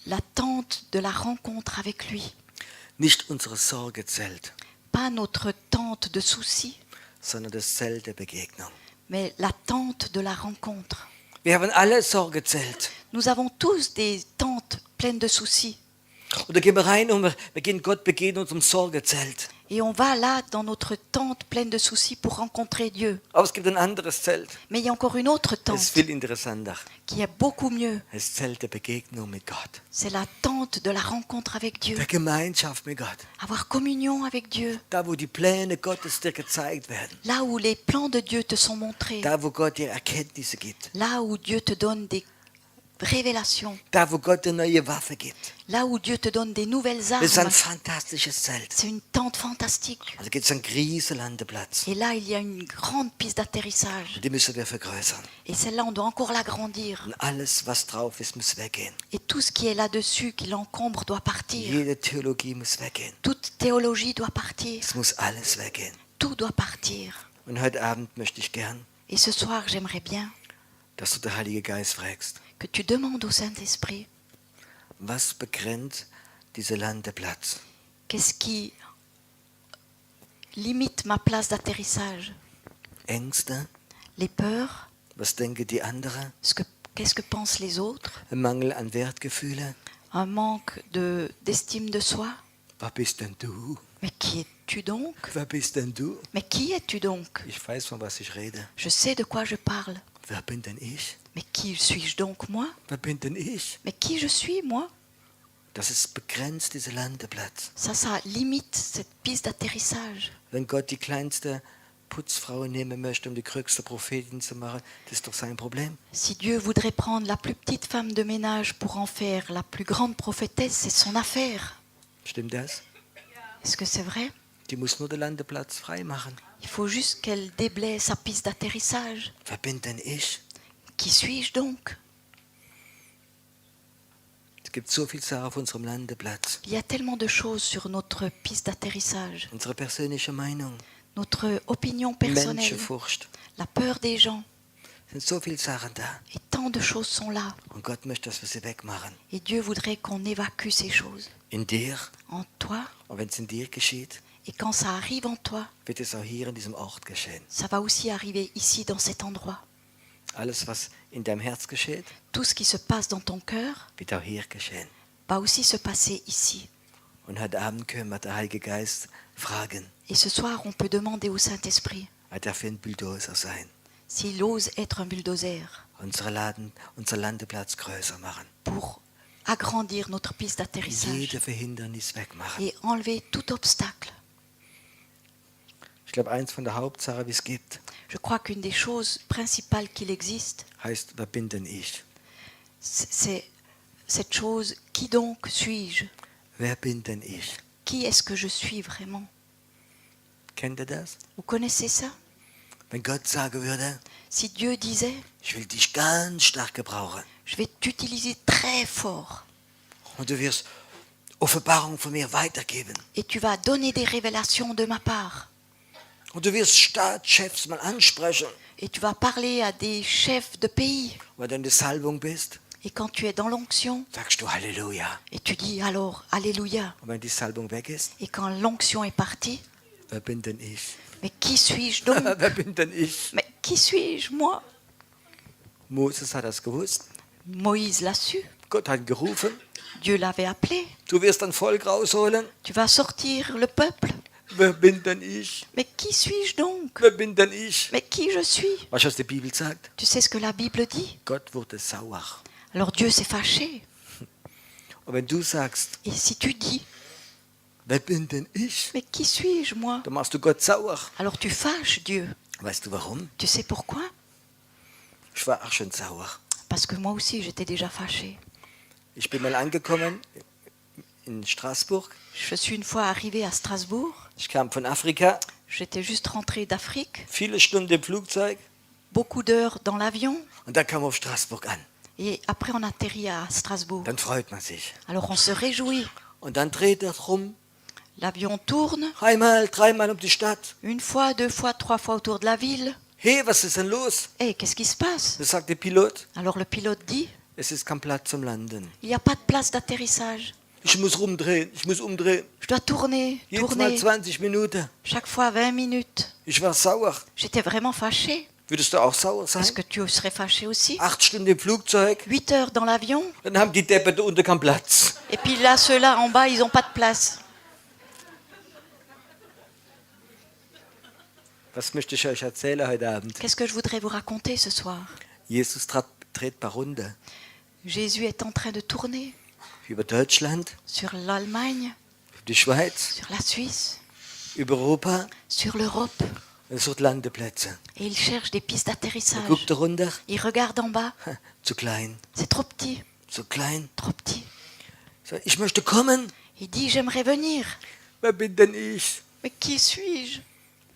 La tente de la rencontre avec lui. Nicht unsere Sorgezelt, Pas notre tente de soucis, sondern das Zelt der Begegnung. mais la tente de la rencontre. Wir haben alle Sorgezelt. Nous avons tous des tentes pleines de soucis. Und da gehen wir rein und wir gehen Gott begegnen in unserem Sorgezelt. Et on va là dans notre tente pleine de soucis pour rencontrer Dieu. Aber es gibt ein anderes Zelt. Mais il y a encore une autre Das ist tente viel interessanter. qui est beaucoup mieux. Das Zelt der Begegnung mit Gott. C'est la tente de la rencontre avec Dieu. Der Gemeinschaft mit Gott. Avoir communion avec Dieu. Da, wo die Pläne Gottes dir gezeigt werden. Là où les plans de Dieu te sont montrés. Da, wo Gott dir Erkenntnisse gibt. Là où Dieu te donne des révélations. Da, wo Gott dir neue Waffe gibt. Là où Dieu te donne des nouvelles Das ist ein armes. fantastisches Zelt. C'est une tente fantastique. Also gibt es einen Riesenlandeplatz. Et là, il y a une grande piste d'atterrissage. Die müssen wir vergrößern. Et celle-là, on doit encore l'agrandir. Und alles, was drauf ist, muss weggehen. Et tout ce qui est là-dessus, qui l'encombre, doit partir. Jede Theologie muss weggehen. Toute théologie doit partir. Es muss alles weggehen. Tout doit partir. Und heute Abend möchte ich gern, Et ce soir, j'aimerais bien dass du den Heiligen Geist fragst. que tu demandes au Saint-Esprit, Was begrenzt diesen Landeplatz? qu'est-ce qui limite ma place d'atterrissage? Ängste? Les peurs? Was denken die anderen? Qu'est-ce que pensent les autres? Ein Mangel an Wertgefühle? Un manque d'estime de soi? Wer bist denn du? Mais qui es-tu donc? Wer bist denn du? Mais qui es-tu donc? Ich weiß, von was ich rede. Je sais de quoi je parle. Wer bin denn ich? Mais qui suis-je donc, moi? Wer bin denn ich? Mais qui je suis, moi? Das ist begrenzt, dieser Landeplatz. Ça limite cette piste d'atterrissage. Wenn Gott die kleinste Putzfrau nehmen möchte, um die größte Prophetin zu machen, das ist doch sein Problem. Si Dieu voudrait prendre la plus petite femme de ménage pour en faire la plus grande prophétesse, c'est son affaire. Stimmt das? Est-ce que c'est vrai? Die muss nur den Landeplatz frei machen. Il faut juste qu'elle déblaye sa piste d'atterrissage. Wer bin denn ich? Qui suis-je donc? Es gibt so viel Sachen auf unserem Landeplatz. Il y a tellement de choses sur notre piste d'atterrissage. Unsere persönliche Meinung, Notre opinion personnelle, Menschenfurcht. la peur des gens. Es sind so viele Sachen da. Et tant de choses sont là. Und Gott möchte, dass wir sie wegmachen. Et Dieu voudrait qu'on évacue ces choses In dir. en toi. Und wenn es in dir geschieht, Et quand ça arrive en toi, wird es auch hier in diesem Ort geschehen. ça va aussi arriver ici, dans cet endroit. Alles, was in deinem Herz geschieht, Tout ce qui se passe dans ton cœur wird auch hier geschehen. va aussi se passer ici. Und heute Abend können wir den Heiligen Geist fragen, Et ce soir, on peut demander au Saint-Esprit er darf ein Bulldozer sein, s'il ose être un bulldozer unser Landeplatz größer machen, pour agrandir notre piste d'atterrissage jede Verhindernis wegmachen. et enlever tout obstacle. Ich glaube, eins von der Hauptsachen, wie es gibt, Je crois qu'une des choses principales qu'il existe, heißt, wer bin denn ich? c'est cette chose, qui donc suis-je? Wer bin denn ich? Qui est-ce que je suis vraiment? Kennt ihr das? Vous connaissez ça? Wenn Gott sagen würde, Si Dieu disait, ich will dich ganz stark gebrauchen je vais t'utiliser très fort und du wirst Offenbarung von mir weitergeben et tu vas donner des révélations de ma part und du wirst Staatschefs mal ansprechen, et tu vas parler à des chefs de pays weil du in der Salbung bist, et quand tu es dans l'onction sagst du Halleluja. et tu dis alors Alléluia Und wenn die Salbung weg ist, et quand l'onction est partie, wer bin denn ich? mais qui suis-je donc? Wer bin denn ich? Mais qui suis-je, moi? Moses hat das gewusst. Moïse l'a su, Gott hat ihn gerufen. Dieu l'avait appelé. Du wirst ein Volk rausholen. Tu vas sortir le peuple. Wer bin denn ich? Mais qui suis-je donc? Wer bin denn ich? Mais qui je suis? Weißt du, was die Bibel sagt? Tu sais ce que la Bible dit? Gott wurde sauer. Alors Dieu s'est fâché. Und wenn du sagst, Et si tu dis, wer bin denn ich? mais qui suis-je, moi? Dann machst du Gott sauer. Alors tu fâches Dieu. Weißt du warum? Tu sais pourquoi? Ich war auch schon sauer. Parce que moi aussi, j'étais déjà fâchée. Ich bin mal angekommen in Straßburg. Je suis une fois arrivée à Strasbourg. Ich kam von Afrika. J'étais juste rentrée d'Afrique. Viele Stunden im Flugzeug. Beaucoup d'heures dans l'avion. Und dann kam auf Straßburg an. Et après, on atterrit à Strasbourg. Dann freut man sich. Alors on se réjouit. Und dann dreht er rum. L'avion tourne. Einmal, dreimal um die Stadt. Une fois, deux fois, trois fois autour de la ville. Hey, was ist denn los? Hé, qu'est-ce qui se passe? Das sagt der Pilot. Alors le pilote dit, Es ist kein Platz zum Landen. il n'y a pas de place d'atterrissage. Ich muss rumdrehen, ich muss umdrehen. Je dois tourner, Jedes Mal tourner. 20 Minuten. Chaque fois 20 minutes. Ich war sauer. J'étais vraiment fâchée. Würdest du auch sauer sein? Est-ce que tu serais fâché aussi? 8 Stunden im Flugzeug, 8 heures dans l'avion, dann haben die Deppen da unten keinen Platz. et puis là, ceux-là en bas, ils n'ont pas de place. Was möchte ich euch erzählen heute Abend? Qu'est-ce que je voudrais vous raconter ce soir? Jesus dreht paar Runde Jésus est en train de tourner über Deutschland, sur l'Allemagne, über die Schweiz, sur la Suisse, über Europa. sur l'Europe, Er sucht Landeplätze. et il cherche des pistes Er d'atterrissage. guckt runter, Il regarde en bas, zu klein, c'est trop petit, zu klein. trop petit. So, ich möchte kommen. Il dit, j'aimerais venir, Wer bin denn ich? mais qui suis-je?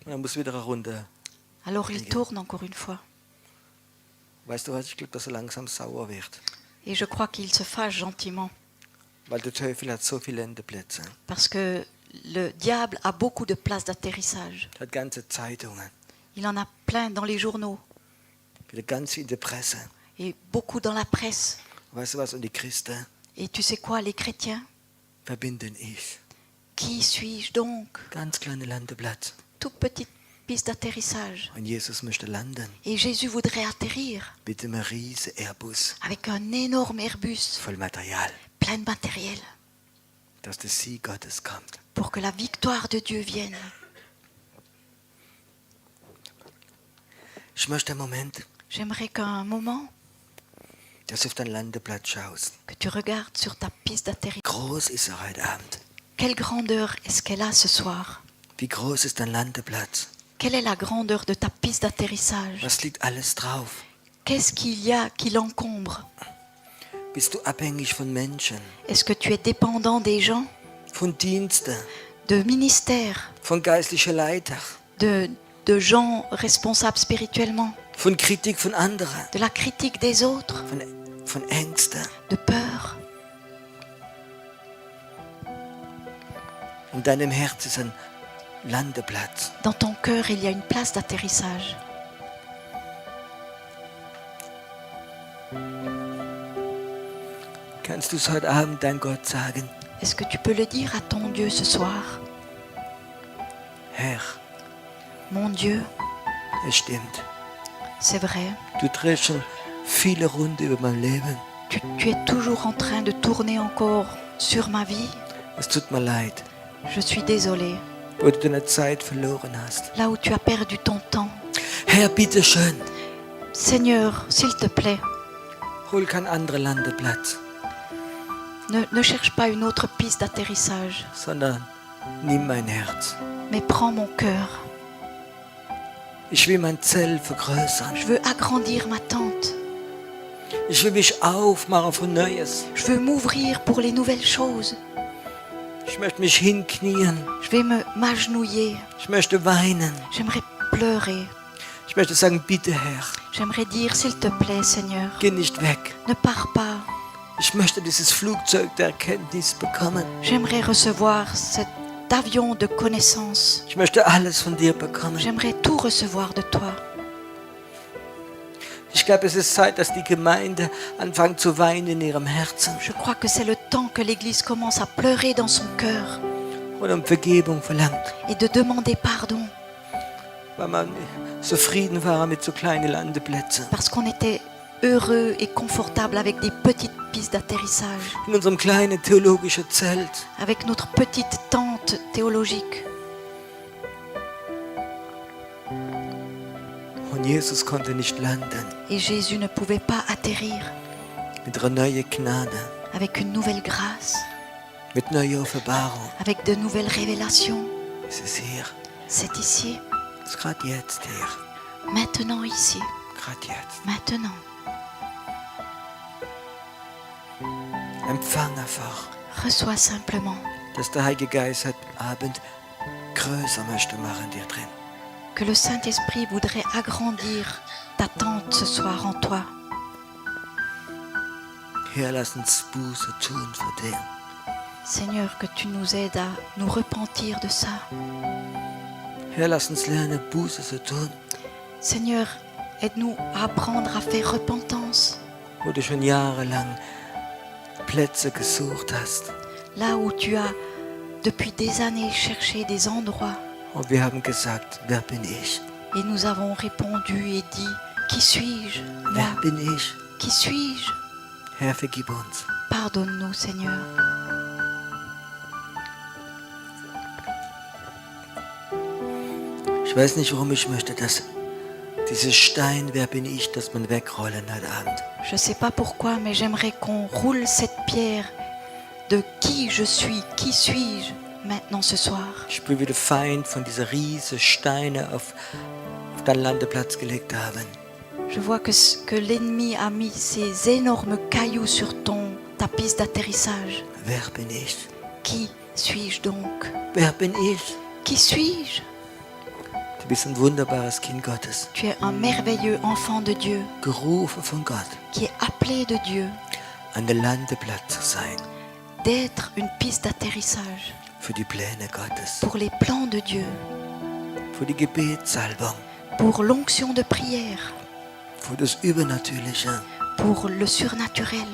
Er muss wieder runter. Alors il tourne encore une fois, Weißt du was? Ich glaube, dass er langsam sauer wird. et je crois qu'il se fâche gentiment, Weil der Teufel hat so viele Landeplätze. parce que le diable a beaucoup de places d'atterrissage. Er hat ganze Zeitungen. Il en a plein dans les journaux, Wieder ganz in der Presse. et beaucoup dans la presse. Weißt du was? Und die Christen, Et tu sais quoi, les chrétiens? wer bin denn ich? Qui suis-je donc? Ganz kleine Landeplatz. Toute petite piste d'atterrissage. Und Jesus möchte landen Et Jésus voudrait atterrir mit einem riesen Airbus avec un énorme Airbus voll Material, plein de matériel dass der Sieg Gottes kommt. pour que la victoire de Dieu vienne. Ich möchte einen Moment, J'aimerais qu'un moment, dass du auf deinen Landeplatz schaust. que tu regardes sur ta piste d'atterrissage. Groß ist er heute Abend. Quelle grandeur est-ce qu'elle a ce soir? Wie groß ist dein Landeplatz? Quelle est la grandeur de ta piste d'atterrissage? Was liegt alles drauf? Qu'est-ce qu'il y a qui l'encombre? Bist du abhängig von Menschen, Est-ce que tu es dépendant des gens, von Diensten, de ministères, von geistlichen Leitern, de gens responsables spirituellement, von Kritik von anderen, de la critique des autres, von Ängsten? de peur? In deinem Herz ist ein Landeplatz. Dans ton cœur, il y a une place d'atterrissage. Kannst du es heute Abend dein Gott sagen? Est-ce que tu peux le dire à ton Dieu ce soir? Herr, Mon Dieu, es stimmt. c'est vrai, Du drehst schon viele Runden über mein Leben. tu es toujours en train de tourner encore sur ma vie. Es tut mir leid, Je suis désolée. wo du deine Zeit verloren hast. Là où tu as perdu ton temps. Herr, bitte schön, Seigneur, s'il te plaît, hol keinen anderen Landeplatz, ne cherche pas une autre piste d'atterrissage, sondern nimm mein Herz. mais prends mon cœur. Ich will mein Zelt vergrößern. Je veux agrandir ma tente. Ich will mich aufmachen für Neues. Je veux m'ouvrir pour les nouvelles choses. Ich möchte mich hinknien. Je vais m'agenouiller. Ich möchte weinen. J'aimerais pleurer. Ich möchte sagen, bitte Herr, J'aimerais dire, s'il te plaît, Seigneur, geh nicht weg. ne pars pas. Ich möchte dieses Flugzeug der Erkenntnis bekommen. J'aimerais recevoir cet avion de connaissance. Ich möchte alles von dir bekommen. J'aimerais tout recevoir de toi. Ich glaube, es ist Zeit, dass die Gemeinde anfängt zu weinen in ihrem Herzen Je crois que c'est le temps que l'Église commence à pleurer dans son cœur und um Vergebung verlangt, et de demander pardon weil man zufrieden war mit so kleinen Landeplätzen. parce qu'on était heureux et confortable avec des petites pistes d'atterrissage, In unserem kleinen theologischen Zelt. avec notre petite tente théologique. Und Jesus konnte nicht landen Et Jésus ne pouvait pas atterrir mit einer neuen Gnade, avec une nouvelle grâce, mit neuer Offenbarung. avec de nouvelles révélations. Es ist hier. C'est ici, Es ist gerade jetzt hier. maintenant ici, Gerade jetzt. maintenant. Empfang einfach, Reçois simplement dass der Heilige Geist heute Abend größer möchte machen dir drin. que le Saint-Esprit voudrait agrandir ta tente ce soir en toi. Herr, lass uns Buße tun für den. Seigneur, que tu nous aides à nous repentir de ça. Herr, lass uns lernen, Buße zu tun, Seigneur, aide-nous à apprendre à faire repentance. wo du schon jahrelang Plätze gesucht hast. là où tu as depuis des années cherché des endroits. Und wir haben gesagt, wer bin ich? Et nous avons répondu et dit, qui suis-je? Moi, Wer bin ich? qui suis-je? Herr, vergib uns. Pardonne-nous, Seigneur. Ich weiß nicht, warum ich möchte, dass dieses Stein, wer bin ich, dass man wegrollen heute Abend. Je ne sais pas pourquoi, mais j'aimerais qu'on roule cette pierre de qui je suis-je maintenant ce soir. Ich spüre, wie der Feind von dieser riesen Steine auf deinen Landeplatz gelegt haben. Je vois que l'ennemi a mis ces énormes cailloux sur ta piste d'atterrissage. Wer bin ich? Qui suis-je donc? Wer bin ich? Qui suis-je? Du bist ein wunderbares Kind Gottes, Tu es un merveilleux enfant de Dieu gerufen von Gott, qui est appelé de Dieu an der Landeplatz zu sein d'être une piste d'atterrissage für die Pläne Gottes, pour les plans de Dieu, für die Gebetssalbung, pour l'onction de prière, für das Übernatürliche, pour le surnaturel,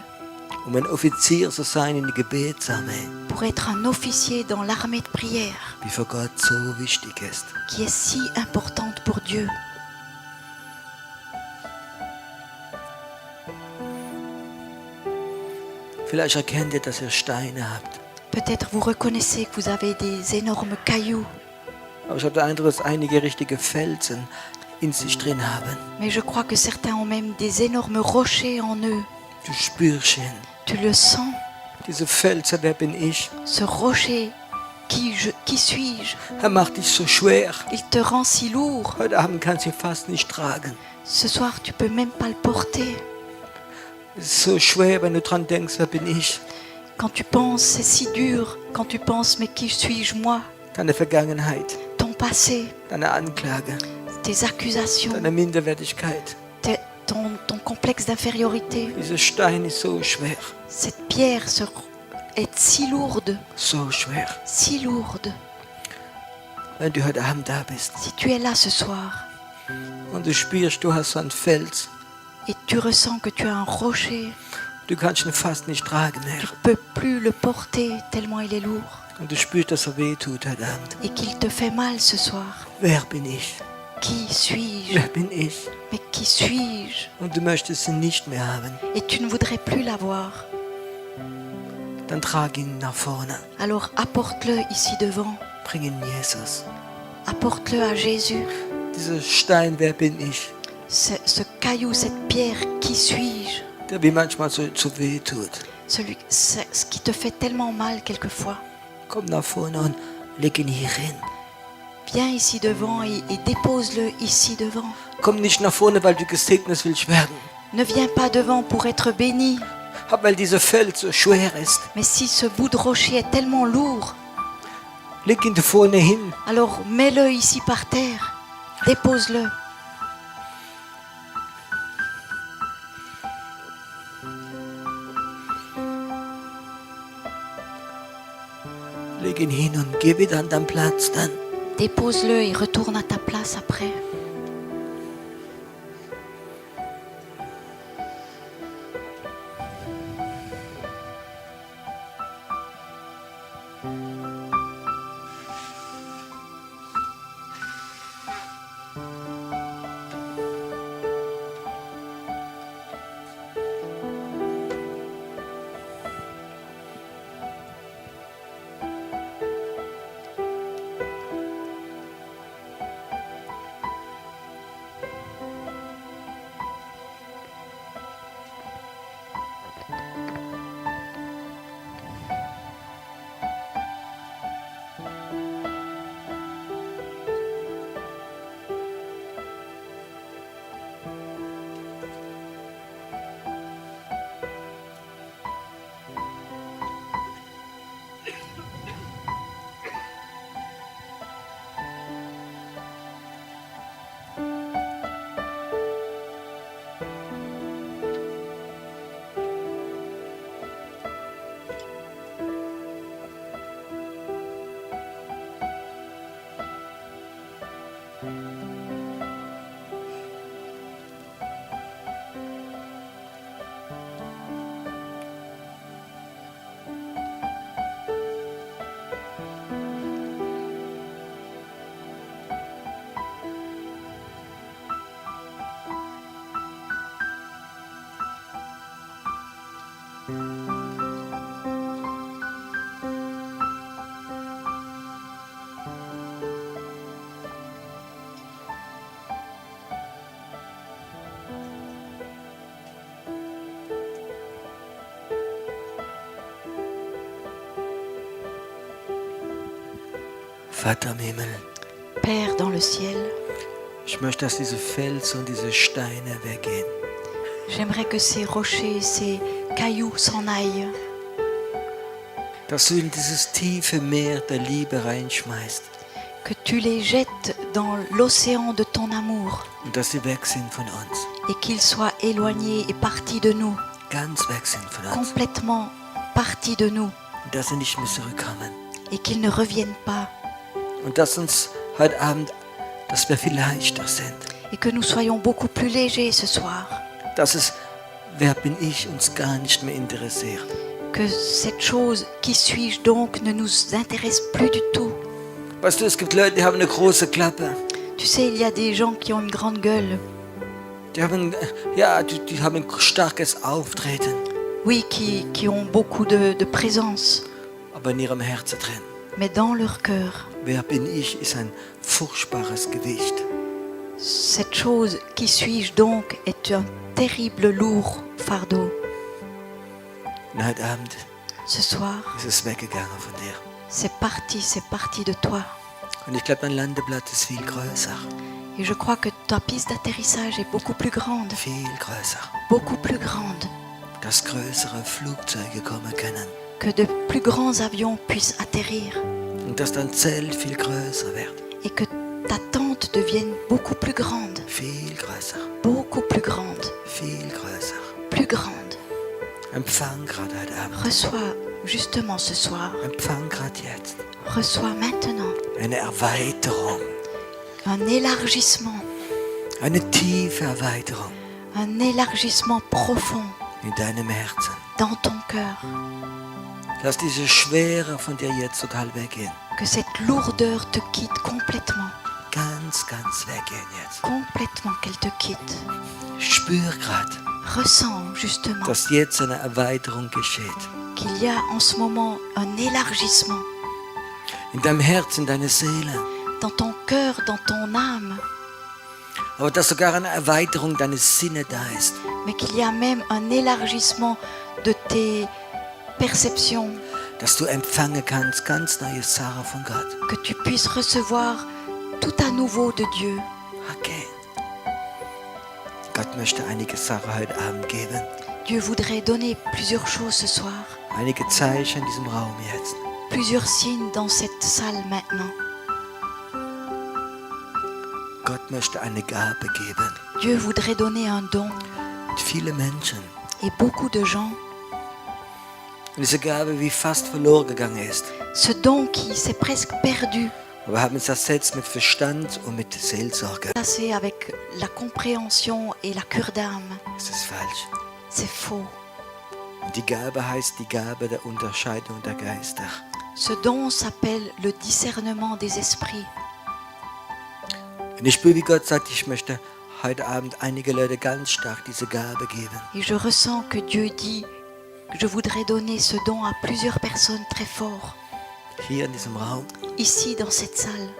um ein Offizier zu sein in der Gebetsarmee, pour être un officier dans l'armée de prière die für Gott so wichtig ist. qui est si importante pour Dieu. Vielleicht erkennt ihr, dass ihr Steine habt. Peut-être vous reconnaissez que vous avez des énormes cailloux, Aber ich habe den Eindruck, dass einige richtige Felsen in sich drin haben. mais je crois que certains ont même des énormes rochers en eux. Du spürst ihn. Tu le sens, Diese Felsen, wer bin ich? ce rocher, qui suis-je? Er macht dich so schwer. Il te rend si lourd. Heute Abend kannst du ihn fast nicht tragen. Ce soir, tu peux même pas le porter. Es ist so schwer, wenn du dran denkst, wer bin ich? Quand tu penses, c'est si dur. Quand tu penses, mais qui suis-je moi? Deine Vergangenheit, Ton passé, deine Anklage, tes accusations, deine Minderwertigkeit. ton complexe d'infériorité. Dieser Stein ist so schwer, Cette pierre est si lourde, so schwer. si lourde. Wenn du heute Abend da bist Si tu es là ce soir und du spürst, du hast so einen Fels, et tu ressens que tu as un rocher, du kannst ihn fast nicht tragen tu mehr. ne peux plus le porter tellement il est lourd Und du spürst, dass er weh tut heute Abend. et qu'il te fait mal ce soir. Wer bin ich? Qui suis-je? Wer bin ich? Mais qui suis-je? Und du möchtest ihn nicht mehr haben. Et tu ne voudrais plus l'avoir. Dann trag ihn nach vorne. Alors apporte-le ici devant. Bring ihn Jesus. Apporte-le à Jésus. Dieser Stein, wer bin ich? Ce caillou, cette pierre, qui suis-je? Der wie manchmal so weh tut. Ce qui te fait tellement mal quelquefois. Komm nach vorne und leg ihn hier hin. Viens ici devant et dépose-le ici devant. Komm nicht nach vorne, weil du gesegnet willst werden. Ne viens pas devant pour être béni, Aber weil dieser Fels so schwer ist. mais si ce bout de rocher est tellement lourd, Leg ihn da vorne hin. alors mets-le ici par terre. Dépose-le. Leg ihn hin und geh wieder an deinen Platz dann. Dépose-le et retourne à ta place après. Vater im Himmel, Père dans le ciel, ich möchte, dass diese Felsen und diese Steine weggehen. j'aimerais que ces rochers, ces cailloux s'en aillent, Dass du in dieses tiefe Meer der Liebe reinschmeißt que tu les jettes dans l'océan de ton amour und dass sie weg sind von uns. et qu'ils soient éloignés et partis de nous, Ganz weg sind von uns. complètement partis de nous, Und dass sie nicht mehr zurückkommen. et qu'ils ne reviennent pas, Und dass uns heute Abend, dass wir viel leichter sind. et que nous soyons beaucoup plus légers ce soir, Dass es, wer bin ich, uns gar nicht mehr interessiert. que cette chose, qui suis-je donc, ne nous intéresse plus du tout. Weißt du, es gibt Leute, die haben eine große Klappe. Tu sais, il y a des gens qui ont une grande gueule, Die haben, ja, die haben ein starkes Auftreten. oui, qui ont beaucoup de présence, Aber in ihrem Herzen drin. mais dans leur cœur, Wer bin ich, ist ein furchtbares Gewicht. cette chose, qui suis-je donc, est un terrible lourd fardeau. Und heute Abend Ce soir, ist es weggegangen von dir. c'est parti de toi. Und ich glaube, dein Landeplatz ist viel größer. Et je crois que ta piste d'atterrissage est beaucoup plus grande, Viel größer. beaucoup plus grande, Dass größere Flugzeuge kommen können. que de plus grands avions puissent atterrir Und dass dein Zelt viel größer wird. et que ta tente devienne beaucoup plus grande, Viel größer. beaucoup plus grande, Viel größer. plus grande. Empfang gerade heute Abend. Reçois justement ce soir, Empfang gerade jetzt. reçois maintenant Eine Erweiterung. un élargissement, Eine tiefe Erweiterung un élargissement profond in deinem Herzen. dans ton cœur, Lass diese Schwere von dir jetzt total weggehen. que cette lourdeur te quitte complètement, Ganz, ganz weggehen jetzt. complètement qu'elle te quitte. Spür gerade, Ressens justement dass jetzt eine Erweiterung geschieht. qu'il y a en ce moment un élargissement In deinem Herzen, in deiner Seele. dans ton cœur, dans ton âme, Aber dass sogar eine Erweiterung deiner Sinne da ist. mais qu'il y a même un élargissement de tes perceptions, Dass du empfangen kannst ganz neue Sachen von Gott. que tu puisses recevoir tout à nouveau de Dieu. Okay. Gott möchte einige Sachen heute Abend geben. Dieu voudrait donner plusieurs choses ce soir, Einige Zeichen in diesem Raum jetzt. plusieurs signes dans cette salle maintenant. Gott möchte eine Gabe geben. Dieu voudrait donner un don Und viele Menschen. et beaucoup de gens, Und diese Gabe wie fast verloren gegangen ist. ce don qui s'est presque perdu, Aber wir haben es ersetzt mit Verstand und mit Seelsorge. placé avec la compréhension et la cure d'âme. Das ist falsch. C'est faux. Und die Gabe heißt die Gabe der Unterscheidung der Geister. Ce don s'appelle le discernement des esprits. Und ich spüre, wie Gott sagt, ich möchte heute Abend einige Leute ganz stark diese Gabe geben. Et je ressens que Dieu dit que je voudrais donner ce don à plusieurs personnes très fort, Hier in diesem Raum. ici dans cette salle.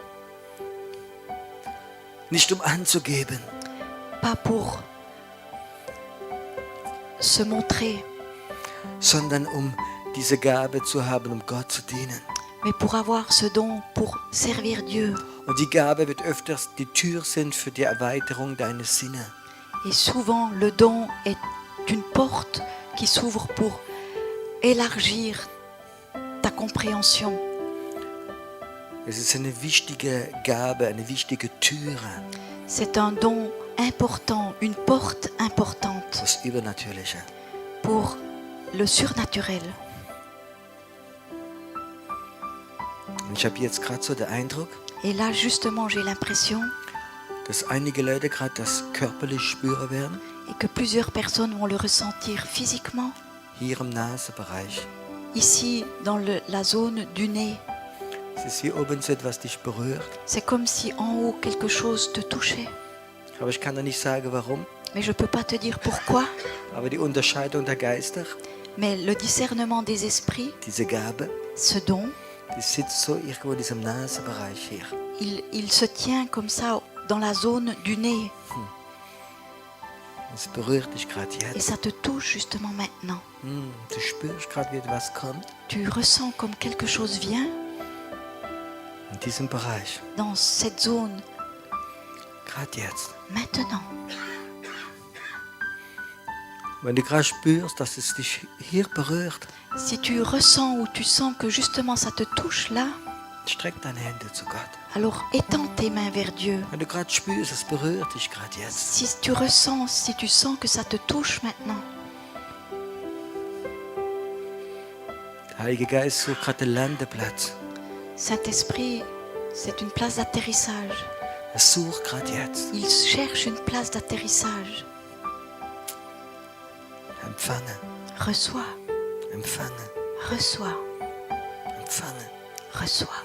Nicht um anzugeben, Pas pour se montrer, sondern um diese Gabe zu haben, um Gott zu dienen. mais pour avoir ce don pour servir Dieu. Und die Gabe wird öfters die Tür sein für die Erweiterung deiner Sinne. Et souvent, le don est une porte qui s'ouvre pour élargir ta compréhension. Es ist eine wichtige Gabe, eine wichtige Tür C'est un don important, une porte importante fürs Übernatürliche. pour le surnaturel. Und ich habe jetzt gerade so den Eindruck, Et là, justement, j'ai l'impression dass einige Leute gerade das körperlich spüren werden, et que plusieurs personnes vont le ressentir physiquement, hier im Nasenbereich. ici dans la zone du nez. Es ist wie oben so etwas dich berührt, C'est comme si en haut quelque chose te touchait. aber ich kann dir nicht sagen, warum. Mais je ne peux pas te dire pourquoi. Aber die Unterscheidung der Geister Mais le discernement des esprits, diese Gabe, ce don, die sitzt so irgendwo in diesem Nasenbereich hier. il se tient comme ça dans la zone du nez. Es berührt dich gerade Et jetzt. ça te touche justement maintenant. Du spürst gerade, wie etwas kommt Tu ressens comme quelque chose vient in diesem Bereich. dans cette zone Gerade jetzt. maintenant. Wenn du gerade spürst, dass es dich hier berührt, Si tu ressens ou tu sens que justement ça te touche là, streck deine Hände zu Gott. alors étends tes mains vers Dieu. Wenn du gerade spürst, es berührt dich gerade jetzt. Si tu sens que ça te touche maintenant, Der Heilige Geist sucht gerade den Landeplatz. Saint-Esprit, c'est une place d'atterrissage. Er sucht gerade jetzt. Il cherche une place d'atterrissage. Empfangen, Reçois, empfangen, reçois, empfangen. reçois.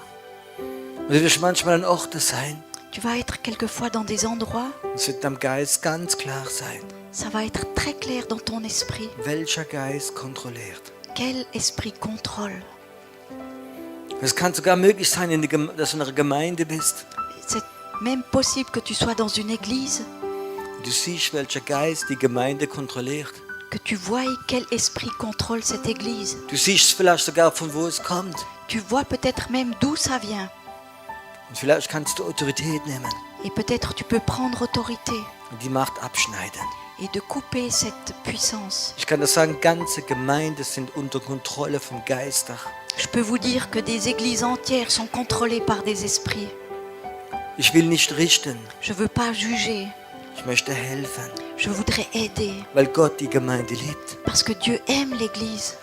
Und du wirst manchmal an Orten sein. Tu vas être quelquefois dans des endroits, Es wird deinem Geist ganz klar sein, ça va être très clair dans ton esprit. welcher Geist kontrolliert. Quel esprit contrôle? Es kann sogar möglich sein, dass du in einer Gemeinde bist. C'est même possible que tu sois dans une église, Und du siehst, welcher Geist die Gemeinde kontrolliert. que tu vois quel esprit contrôle cette église. Du siehst vielleicht sogar, von wo es kommt. Tu vois peut-être même d'où ça vient. Und vielleicht kannst du Autorität nehmen Et peut-être tu peux prendre autorité und die Macht abschneiden. et de couper cette puissance. Ich kann das sagen, ganze Gemeinden sind unter Kontrolle von Geistern. Je peux vous dire que des églises entières sont contrôlées par des esprits. Ich will nicht richten, Je ne veux pas juger, ich möchte helfen, je voudrais aider, weil Gott die Gemeinde liebt. parce que Dieu aime l'église.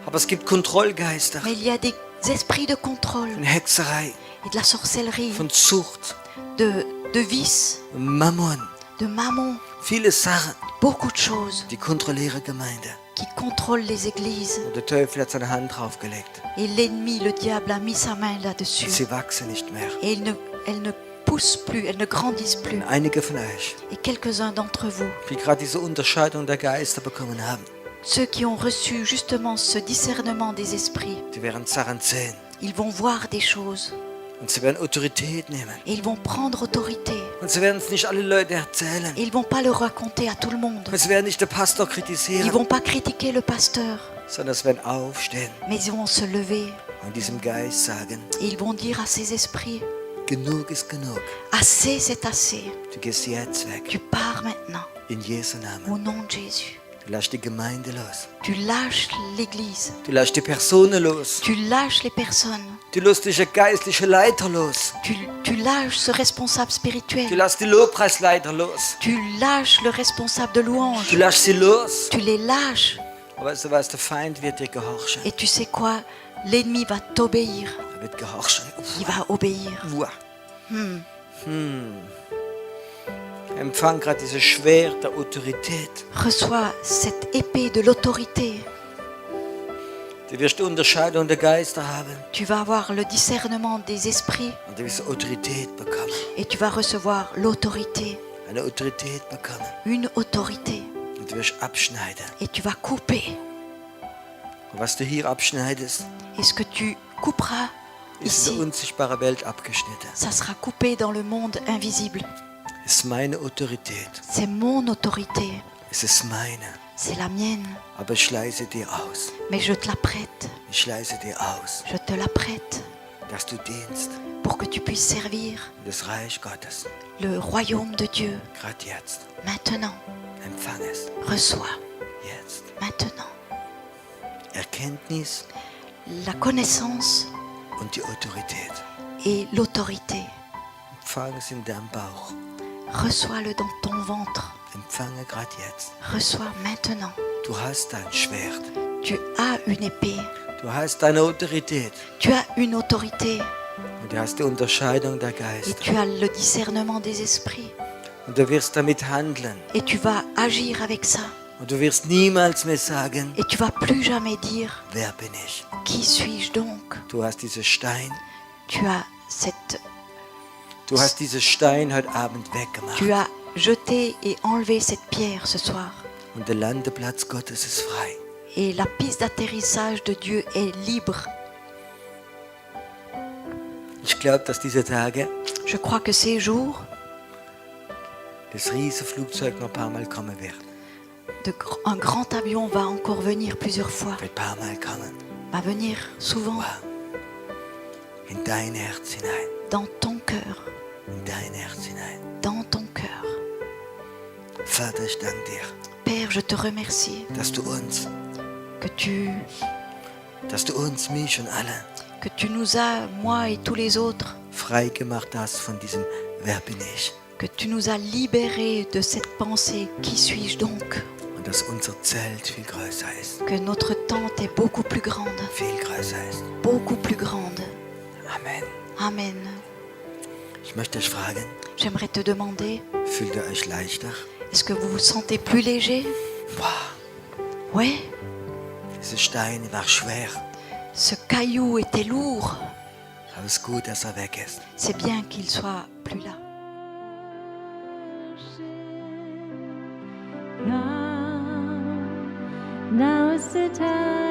Aber es gibt Kontrollgeister Mais il y a des esprits de contrôle von Hexerei, et de la sorcellerie, von Zucht, de vice, von Mammon. de mammon, Viele Sachen, beaucoup de choses die kontrollieren Gemeinde. qui contrôlent les églises. Und der Teufel hat seine Hand draufgelegt. Et l'ennemi, le diable, a mis sa main Und là-dessus. sie wachsen nicht mehr. Et elles ne poussent plus, elles ne grandissent plus. Und einige von euch, Et quelques-uns d'entre vous, die gerade diese Unterscheidung der Geister bekommen haben, ceux qui ont reçu justement ce discernement des esprits, die werden Sachen sehen. ils vont voir des choses Und sie werden Autorität nehmen. et ils vont prendre autorité. Und sie werden es nicht alle Leute erzählen. Et ils vont pas le raconter à tout le monde. Und sie werden nicht den Pastor Ils kritisieren, vont pas critiquer le pasteur, sondern sie werden aufstehen mais ils vont se lever und diesem Geist sagen, et ils vont dire à ces esprits, genug ist genug. assez c'est assez, Du gehst jetzt weg. tu pars maintenant In Jesu Namen. au nom de Jésus. Du lässt die Gemeinde los. Tu lâches l'église, Du lässt die Personen los. tu lâches les personnes, Du lässt diese geistliche Leiter los. tu lâches ce responsable Du spirituel, lässt die Lobpreisleiter los. tu lâches le responsable de Du louange, lässt sie los. tu les lâches. Aber weißt du was, der Feind wird dir gehorchen. Et tu sais quoi? L'ennemi va t'obéir, Er wird gehorchen. il va obéir. Uah. Empfang gerade dieses Schwert der Autorität. Reçois cette épée de l'autorité. Du wirst die Unterscheidung der Geister haben Tu vas avoir le discernement des esprits und du wirst Autorität bekommen. et tu vas recevoir l'autorité, Eine Autorität bekommen. une autorité. Und du wirst abschneiden. Et tu vas couper. Und was du hier abschneidest, Et ce que tu couperas ist in ici, der unsichtbaren Welt abgeschnitten. ça sera coupé dans le monde invisible. Es ist meine Autorität. C'est mon autorité, Es ist meine. c'est la mienne, Aber ich schleiße dir aus. mais je te la prête, Ich schleiße dir aus, je te la prête dass du dienst pour que tu puisses servir in das Reich Gottes. le royaume de Dieu. Gerade jetzt. Maintenant, Empfang es. reçois, Jetzt. maintenant. Erkenntnis La connaissance und die Autorität. et l'autorité. Empfang es in deinem Bauch. Reçois-le dans ton ventre. Empfange gerade jetzt. Reçois maintenant. Du hast dein Schwert. Tu as une épée. Du hast deine Autorität. Tu as une autorité. Und du hast die Unterscheidung der Et Geister. tu as le discernement des esprits. Und du wirst damit handeln. Et tu vas agir avec ça. Und du wirst niemals mehr sagen, Et tu vas plus jamais dire wer bin ich? qui suis-je donc. Du hast diesen Stein. Tu as cette, Du hast diesen Stein heute Abend weggemacht. tu as jeté et enlevé cette pierre ce soir. Und der Landeplatz Gottes ist frei. Et la piste d'atterrissage de Dieu est libre. Ich glaube, dass diese Tage Je crois que ces jours, das Riesenflugzeug noch ein paar Mal kommen wird. un grand avion va encore venir plusieurs fois, Wird ein paar Mal kommen. va venir souvent Wow. In dein Herz hinein. dans ton cœur, In dein Herz hinein. dans ton cœur. Vater, ich danke dir, Père, je te remercie dass du uns, mich und alle que tu nous as, moi et tous les autres, frei gemacht hast von diesem Wer bin ich? que tu nous as libérés de cette pensée, qui suis-je donc? Und dass unser Zelt viel größer ist. Que notre tente est beaucoup plus grande, Viel größer ist. beaucoup plus grande. Amen. Amen. Ich möchte euch fragen, J'aimerais te demander, fühlt ihr euch leichter? est-ce que vous vous sentez plus léger? Wow, Ouais, diese Steine war schwer. ce caillou était lourd. Aber es ist gut, dass er weg ist. C'est bien qu'il soit plus là. Now is the time.